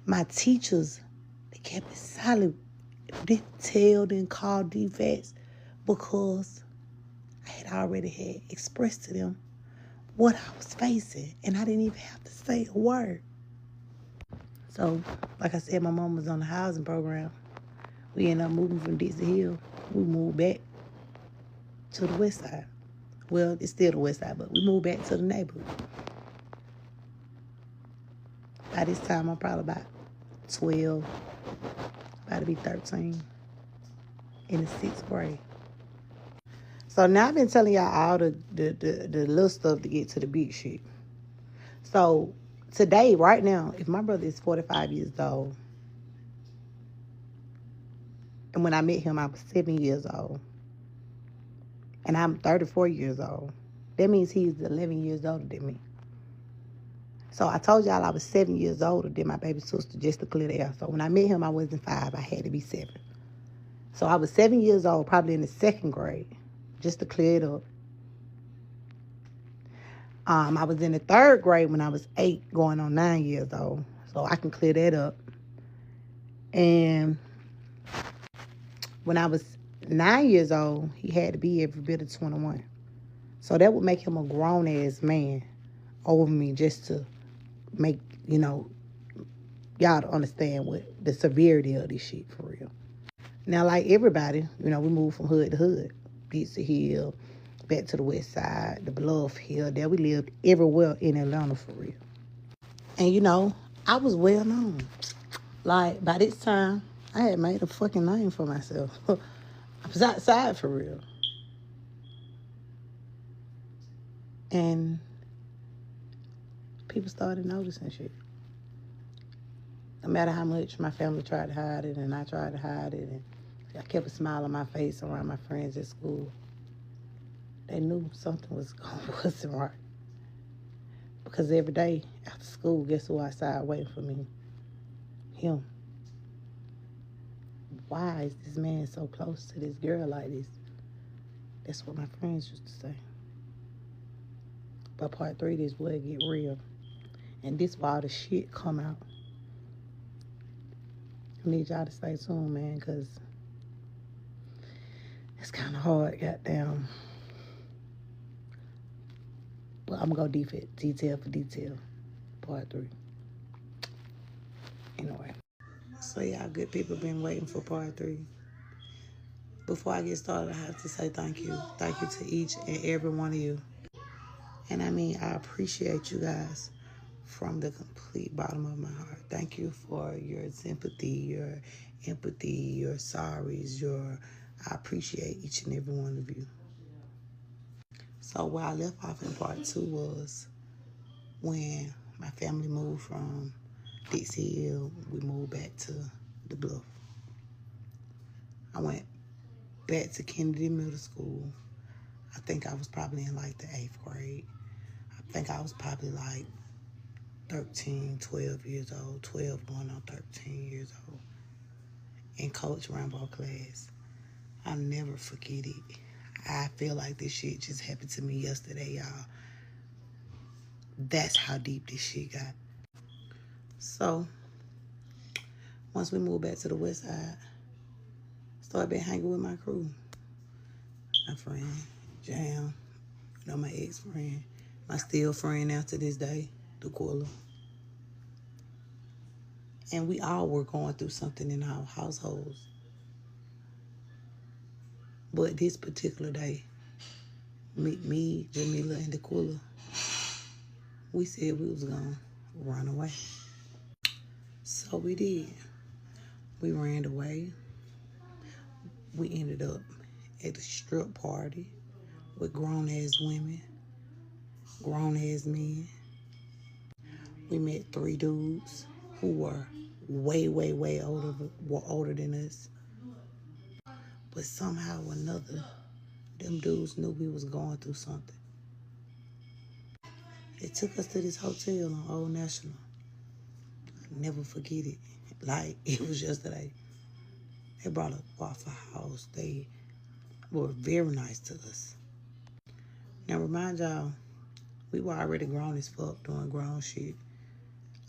Speaker 3: My teachers, they kept it silent. Didn't tell, didn't call defects, because I had already expressed to them what I was facing, and I didn't even have to say a word. So, like I said, my mom was on the housing program. We ended up moving from Dixie Hill. We moved back to the west side. Well, it's still the west side, but we moved back to the neighborhood. By this time, I'm probably about 12, about to be 13, in the 6th grade. So now I've been telling y'all all the little stuff to get to the big shit. So today, right now, if my brother is 45 years old, and when I met him, I was 7 years old, and I'm 34 years old, that means he's 11 years older than me. So I told y'all I was 7 years older than my baby sister, just to clear the air. So when I met him, I wasn't 5. I had to be 7. So I was 7 years old, probably in the 2nd grade, just to clear it up. I was in the 3rd grade when I was 8, going on 9 years old. So I can clear that up. And when I was 9 years old, he had to be every bit of 21. So that would make him a grown-ass man over me, just to make, y'all to understand what the severity of this shit for real. Now, like everybody, we moved from hood to hood. Pizza Hill, back to the west side, the Bluff Hill. There we lived everywhere in Atlanta for real. And, I was well known. Like, by this time, I had made a fucking name for myself. I was outside for real. And people started noticing shit. No matter how much my family tried to hide it and I tried to hide it, and I kept a smile on my face around my friends at school, they knew something wasn't right. Because every day after school, guess who outside waiting for me? Him. Why is this man so close to this girl like this? That's what my friends used to say. But part 3, this will get real. And this why all the shit come out. I need y'all to stay tuned, man, because it's kind of hard, goddamn. But I'm going to go detail for detail. Part 3. Anyway. So y'all good people been waiting for part 3. Before I get started, I have to say thank you. Thank you to each and every one of you. And I appreciate you guys from the complete bottom of my heart. Thank you for your sympathy, your empathy, your sorries, I appreciate each and every one of you. So where I left off in part 2 was when my family moved from Dixie Hill, we moved back to the Bluff. I went back to Kennedy Middle School. I think I was probably in like the 8th grade. I think I was probably like 13, 12 years old, 12 going on 13 years old, in Coach Rambo class. I'll never forget it. I feel like this shit just happened to me yesterday, y'all. That's how deep this shit got. So, once we moved back to the west side, started been hanging with my crew. My friend, Jam, my ex-friend, my still friend now to this day, DeQuilla. And we all were going through something in our households. But this particular day, me, Jamila, and DeQuilla, we said we was gonna run away. So we did. We ran away. We ended up at a strip party with grown-ass women, grown-ass men. We met 3 dudes who were way older than us. But somehow or another, them dudes knew we was going through something. They took us to this hotel on Old National. I'll never forget it. Like it was yesterday. They brought a Waffle House. They were very nice to us. Now remind y'all, we were already grown as fuck doing grown shit.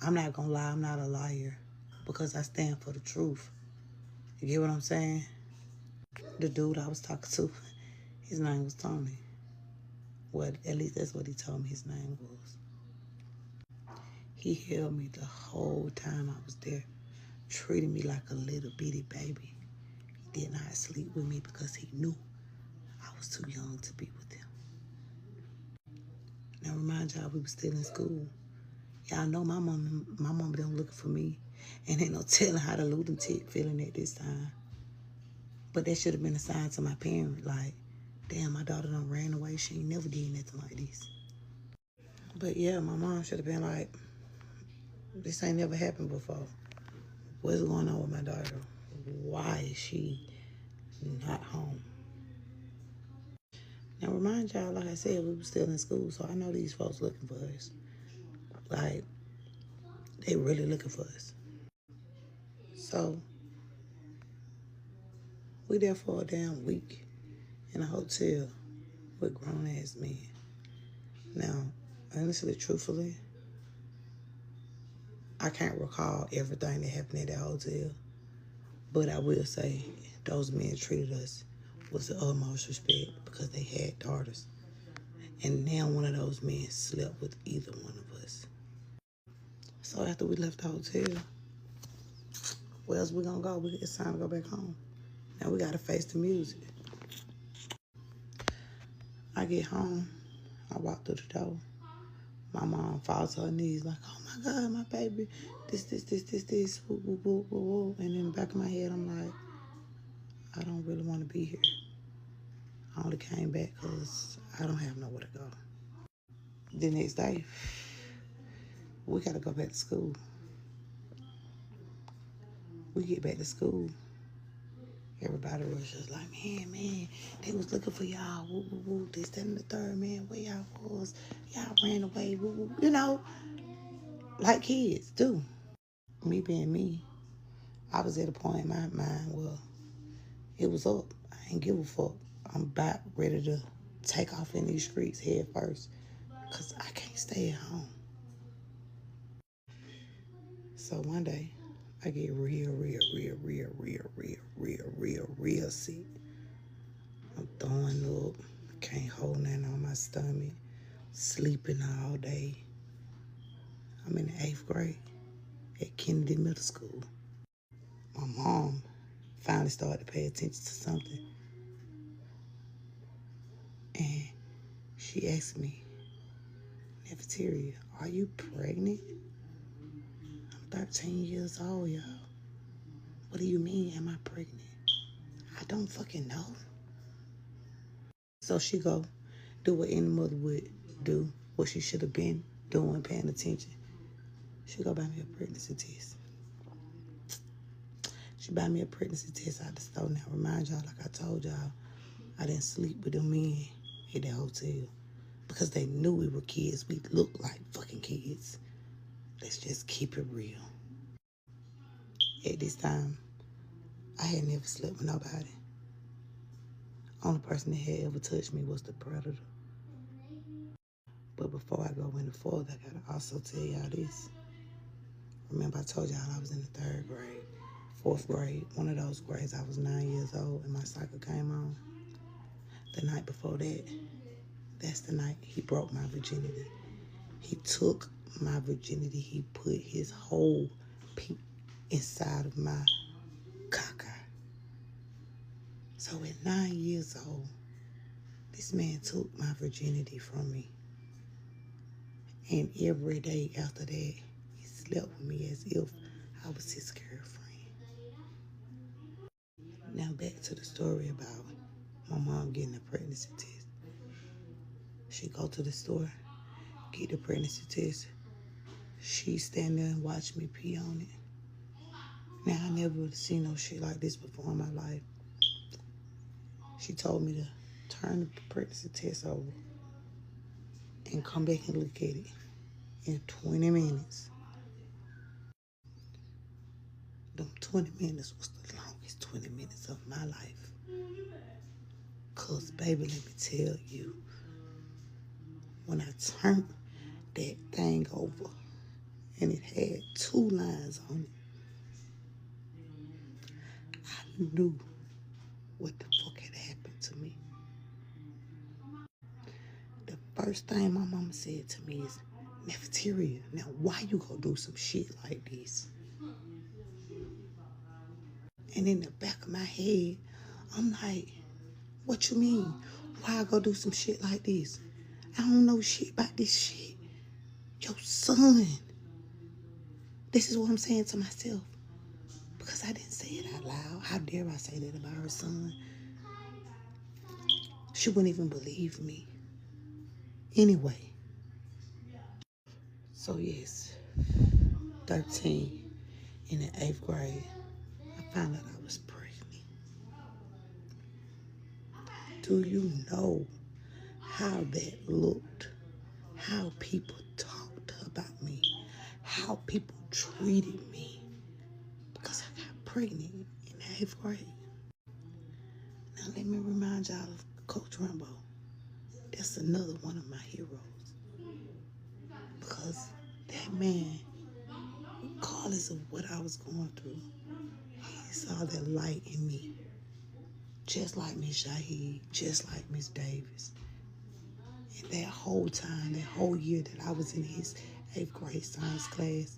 Speaker 3: I'm not gonna lie, I'm not a liar. Because I stand for the truth. You get what I'm saying? The dude I was talking to, his name was Tony. Well, at least that's what he told me his name was. He held me the whole time I was there, treated me like a little bitty baby. He did not sleep with me because he knew I was too young to be with him. Now remind y'all, we were still in school. Y'all know my mama don't look for me. And ain't no telling how the lunatic feeling at this time. But that should have been a sign to my parent, like, damn, my daughter done ran away. She ain't never did nothing like this. But yeah, my mom should have been like, this ain't never happened before. What's going on with my daughter? Why is she not home? Now, remind y'all, like I said, we were still in school, so I know these folks looking for us. Like, they really looking for us. So, we there for a damn week in a hotel with grown-ass men. Now, honestly, truthfully, I can't recall everything that happened at that hotel, but I will say those men treated us with the utmost respect because they had daughters. And now one of those men slept with either one of us. So after we left the hotel, where else we gonna go? It's time to go back home. Now we gotta face the music. I get home, I walk through the door. My mom falls to her knees like, oh my God, my baby, this, woo, woo, woo, woo, woo. And in the back of my head, I'm like, I don't really want to be here. I only came back because I don't have nowhere to go. The next day, we got to go back to school. We get back to school. Everybody was just like, man, they was looking for y'all. Woo, woo, woo. This, that, and the third, man. Where y'all was? Y'all ran away. Woo, woo. You know, like kids do. Me being me, I was at a point in my mind where it was up. I ain't give a fuck. I'm about ready to take off in these streets head first because I can't stay at home. So one day, I get real sick. I'm throwing up. Can't hold nothing on my stomach. Sleeping all day. I'm in the 8th grade at Kennedy Middle School. My mom finally started to pay attention to something. And she asked me, Nefertaria, are you pregnant? I'm 13 years old, y'all. What do you mean, am I pregnant? I don't fucking know. So she go do what any mother would do, what she should have been doing, paying attention. She go buy me a pregnancy test. She buy me a pregnancy test out the store. Now, remind y'all, like I told y'all, I didn't sleep with them men at that hotel because they knew we were kids. We looked like fucking kids. Let's just keep it real. At this time, I had never slept with nobody. Only person that had ever touched me was the predator. But before I go any further, I gotta also tell y'all this. Remember I told y'all I was in the 3rd grade, 4th grade. One of those grades, I was 9 years old and my cycle came on. The night before that, that's the night he broke my virginity. He took my virginity. He put his whole peep inside of my caca. So at 9 years old, this man took my virginity from me. And every day after that, he slept with me as if I was his girlfriend. Now back to the story about my mom getting a pregnancy test. She go to the store, get the pregnancy test. She stand there and watch me pee on it. Now I never seen no shit like this before in my life. She told me to turn the pregnancy test over and come back and look at it in 20 minutes. Them 20 minutes was the longest 20 minutes of my life. Cause baby, let me tell you, when I turned that thing over and it had 2 lines on it, I knew what the fuck had happened to me. The first thing my mama said to me is, Nefertaria, now why you gonna do some shit like this? And in the back of my head, I'm like, what you mean? Why I go do some shit like this? I don't know shit about this shit. Your son. This is what I'm saying to myself. Because I didn't say it out loud. How dare I say that about her son? She wouldn't even believe me. Anyway, so yes, 13 in the 8th grade, I found out I was pregnant. Do you know how that looked? How people talked about me? How people treated me? Because I got pregnant in the 8th grade. Now let me remind y'all of Coach Rambo. That's another one of my heroes. Because that man, regardless of what I was going through, he saw that light in me. Just like Miss Shaheed, just like Miss Davis. And that whole time, that whole year that I was in his 8th grade science class,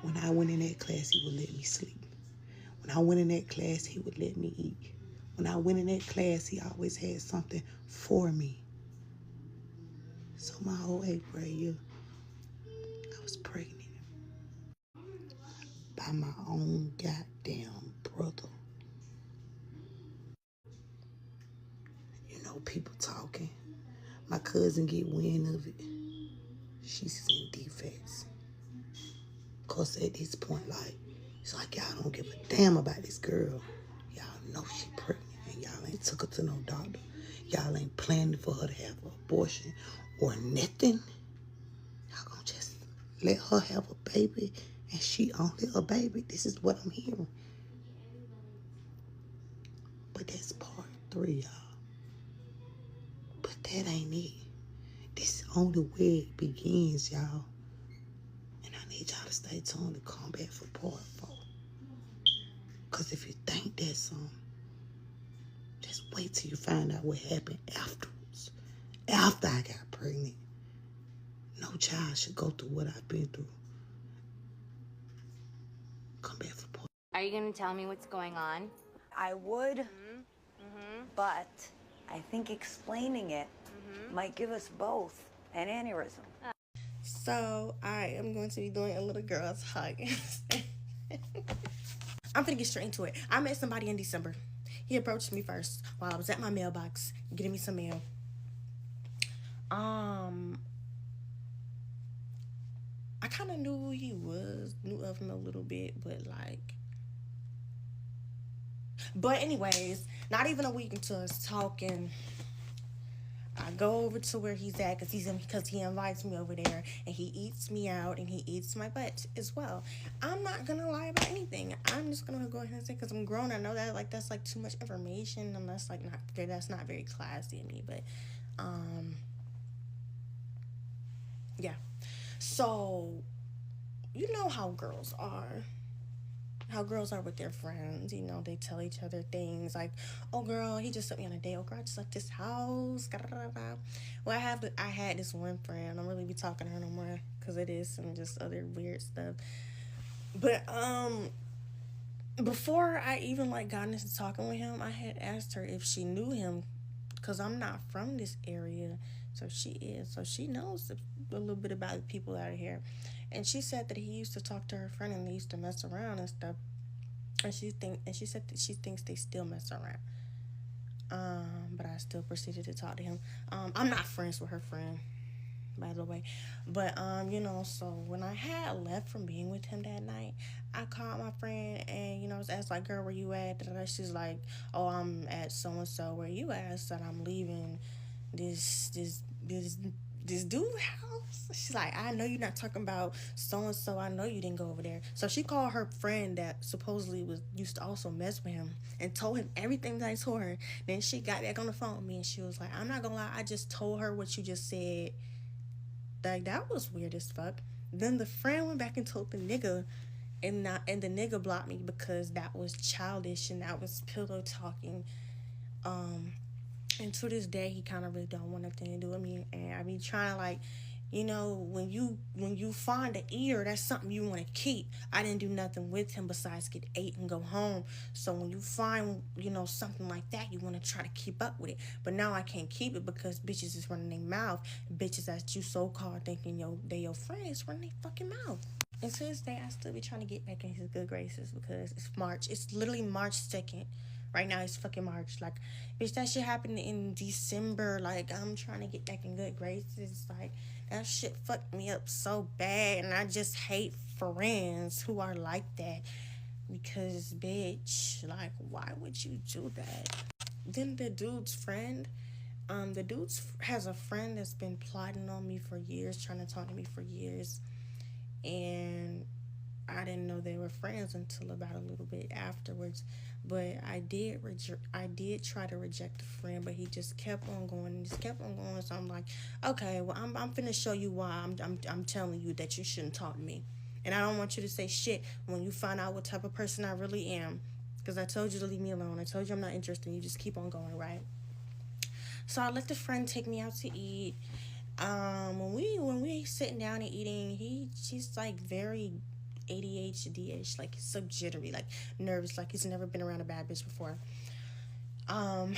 Speaker 3: when I went in that class, he would let me sleep. When I went in that class, he would let me eat. When I went in that class, he always had something for me. So my whole 8th grade year, I was pregnant by my own goddamn brother. You know, people talking. My cousin get wind of it. She's seeing defects. Cause at this point, like, it's like y'all don't give a damn about this girl. Y'all know she pregnant and y'all ain't took her to no doctor. Y'all ain't planning for her to have an abortion or nothing. Y'all gonna just let her have a baby and she only a baby. This is what I'm hearing. But that's part 3, y'all. But that ain't it. This is only where it begins, y'all. And I need y'all to stay tuned to come back for part 4. Because if you think that's just wait till you find out what happened afterwards. After I got pregnant. No child should go through what I've been through. Come back for part.
Speaker 4: Are you gonna tell me what's going on?
Speaker 5: I would, but I think explaining it might give us both an aneurysm.
Speaker 6: So I am going to be doing a little girl's hug. I'm gonna get straight into it. I met somebody in December. He approached me first while I was at my mailbox getting me some mail. I kind of knew who he was, knew of him a little bit, but anyways, not even a week into us talking, I go over to where he's at because he invites me over there and he eats me out and he eats my butt as well. I'm not gonna lie about anything. I'm just gonna go ahead and say, because I'm grown, I know that that's too much information and that's not very classy of me. But yeah. So you know how girls are. How girls are with their friends, they tell each other things like, "Oh, girl, he just took me on a date. Oh, girl, I just left this house." Well, I had this one friend. I don't really be talking to her no more because it is some just other weird stuff. But before I even got into talking with him, I had asked her if she knew him because I'm not from this area. So she is. So she knows a little bit about the people out here. And she said that he used to talk to her friend and they used to mess around and stuff. And she said that she thinks they still mess around. But I still proceeded to talk to him. I'm not friends with her friend, by the way. But so when I had left from being with him that night, I called my friend and I was asked "Girl, where you at?" She's like, "Oh, I'm at so and so. Where you at?" I said, "I'm leaving this dude house." She's like, "I know you're not talking about so and so. I know you didn't go over there." So she called her friend that supposedly used to also mess with him and told him everything that I told her. Then she got back on the phone with me and she was like, "I'm not gonna lie, I just told her what you just said." That was weird as fuck. Then the friend went back and told the nigga, and the nigga blocked me because that was childish and that was pillow talking. And to this day, he kind of really don't want nothing to do with me. And I be trying when you find an ear, that's something you want to keep. I didn't do nothing with him besides get ate and go home. So when you find, something like that, you want to try to keep up with it. But now I can't keep it because bitches is running their mouth. Bitches that you so-called thinking they your friends running their fucking mouth. And to this day, I still be trying to get back in his good graces because it's March. It's literally March 2nd. Right now it's fucking March. Like, bitch, that shit happened in December. Like, I'm trying to get back in good graces. Like, that shit fucked me up so bad. And I just hate friends who are like that. Because, bitch, like, why would you do that? Then the dude's friend, the dude has a friend that's been plotting on me for years, trying to talk to me for years. And I didn't know they were friends until about a little bit afterwards. But I did try to reject the friend, but he just kept on going and just kept on going. So I'm like, okay, well, I'm finna show you why I'm telling you that you shouldn't talk to me. And I don't want you to say shit when you find out what type of person I really am. Because I told you to leave me alone. I told you I'm not interested. You just keep on going, right? So I let the friend take me out to eat. When we sitting down and eating, she's like very ADHD-ish, like so jittery, like nervous, like he's never been around a bad bitch before. And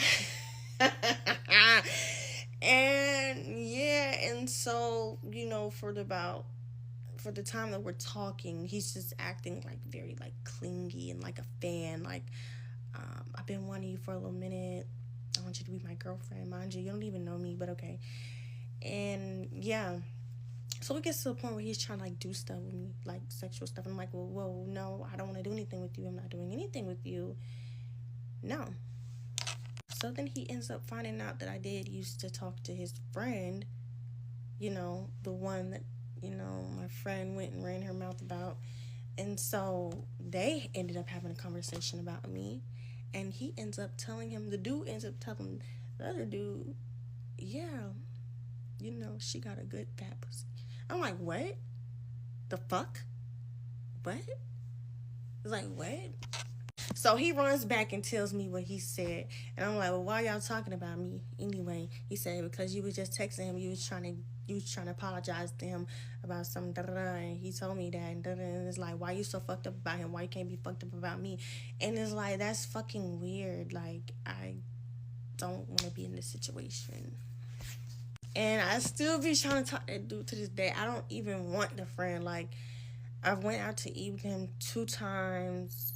Speaker 6: yeah, and so, you know, for the time that we're talking, he's just acting like very like clingy and like a fan, like I've been wanting you for a little minute. I want you to be my girlfriend. Mind you don't even know me, but okay. And yeah, so it gets to the point where he's trying to like do stuff with me, like sexual stuff. I'm like, well, whoa, no, I don't want to do anything with you. I'm not doing anything with you. No. So then he ends up finding out that I did used to talk to his friend, you know, the one that, you know, my friend went and ran her mouth about. And so they ended up having a conversation about me. And he ends up telling him, the dude ends up telling the other dude, yeah, you know, she got a good fat pussy. I'm like, what? The fuck? What? It's like, what? So he runs back and tells me what he said. And I'm like, well, why y'all talking about me anyway? He said, because you was just texting him. You was trying to apologize to him about some da-da-da. And he told me that. And it's like, why you so fucked up about him? Why you can't be fucked up about me? And it's like, that's fucking weird. Like, I don't want to be in this situation. And I still be trying to talk to that dude to this day. I don't even want the friend. Like, I went out to eat with him 2 times.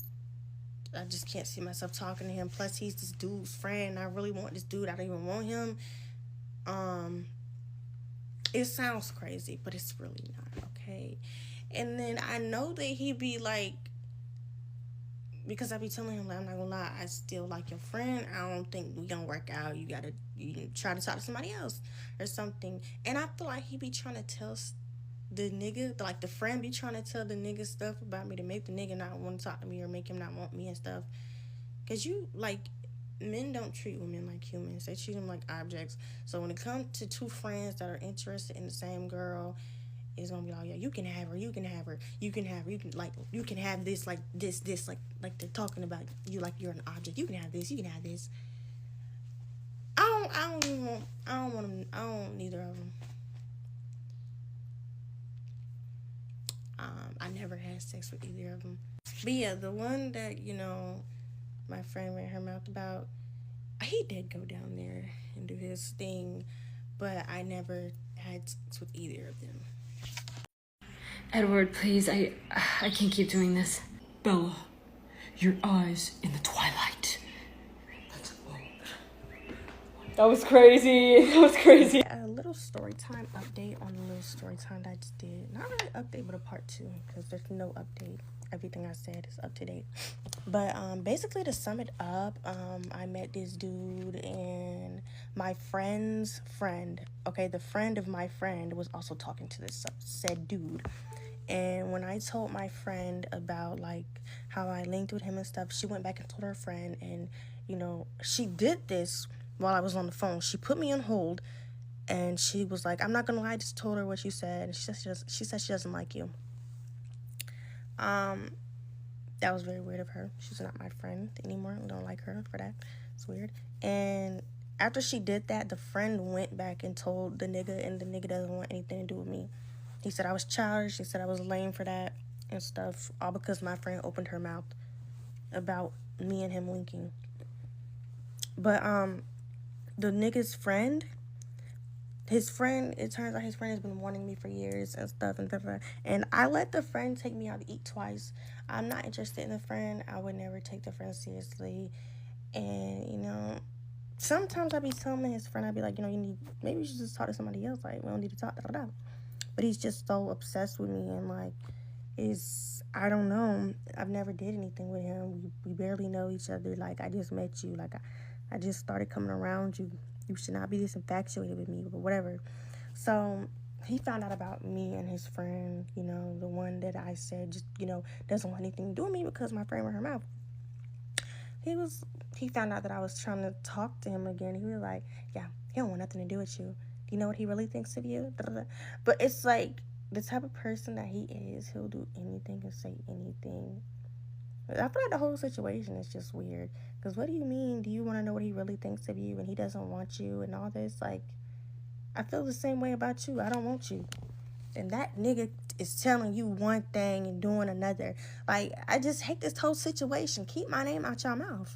Speaker 6: I just can't see myself talking to him. Plus, he's this dude's friend. I really want this dude. I don't even want him. It sounds crazy, but it's really not, okay? And then I know that he'd be like, because I be telling him, like, I'm not gonna lie, I still like your friend. I don't think we gonna work out. You try to talk to somebody else or something. And I feel like he be trying to tell the nigga, like the friend be trying to tell the nigga stuff about me to make the nigga not want to talk to me or make him not want me and stuff. Because you, like, men don't treat women like humans. They treat them like objects. So when it comes to 2 friends that are interested in the same girl, it's gonna be like, yeah, you can have her, you can have her, you can have her, you can have this, like this, like they're talking about you like you're an object. You can have this, you can have this. I don't want them. I don't neither of them. I never had sex with either of them. But yeah, the one that, you know, my friend ran her mouth about, he did go down there and do his thing, but I never had sex with either of them.
Speaker 7: Edward, please, I can't keep doing this. Bella, your eyes in the twilight. That's
Speaker 8: That was crazy. That was crazy.
Speaker 6: A little story time update on the little story time that I just did. Not really update, but a part 2, because there's no update. Everything I said is up to date. But basically, to sum it up, I met this dude and my friend's friend. Okay, the friend of my friend was also talking to this said dude. And when I told my friend about, like, how I linked with him and stuff, she went back and told her friend. And, you know, she did this while I was on the phone. She put me on hold. And she was like, I'm not going to lie, I just told her what you said. And she said she doesn't like you. That was very weird of her. She's not my friend anymore. I don't like her for that. It's weird. And after she did that, the friend went back and told the nigga, and the nigga doesn't want anything to do with me. He said I was childish. He said I was lame for that and stuff, all because my friend opened her mouth about me and him linking. But the nigga's friend, it turns out his friend has been warning me for years and stuff and stuff. And I let the friend take me out to eat twice. I'm not interested in the friend. I would never take the friend seriously. And, you know, sometimes I be telling his friend, I be like, you know, maybe you should just talk to somebody else. Like, we don't need to talk, da da da. But he's just so obsessed with me, and like, I don't know. I've never did anything with him. We barely know each other. Like, I just met you. Like, I just started coming around you. You should not be this infatuated with me, but whatever. So he found out about me and his friend, you know, the one that I said just, you know, doesn't want anything to do with me because my friend with her mouth. He found out that I was trying to talk to him again. He was like, yeah, he don't want nothing to do with you. Do you know what he really thinks of you? But it's like, the type of person that he is, he'll do anything and say anything. I feel like the whole situation is just weird. Because what do you mean? Do you want to know what he really thinks of you and he doesn't want you and all this? Like, I feel the same way about you. I don't want you. And that nigga is telling you one thing and doing another. Like, I just hate this whole situation. Keep my name out your mouth.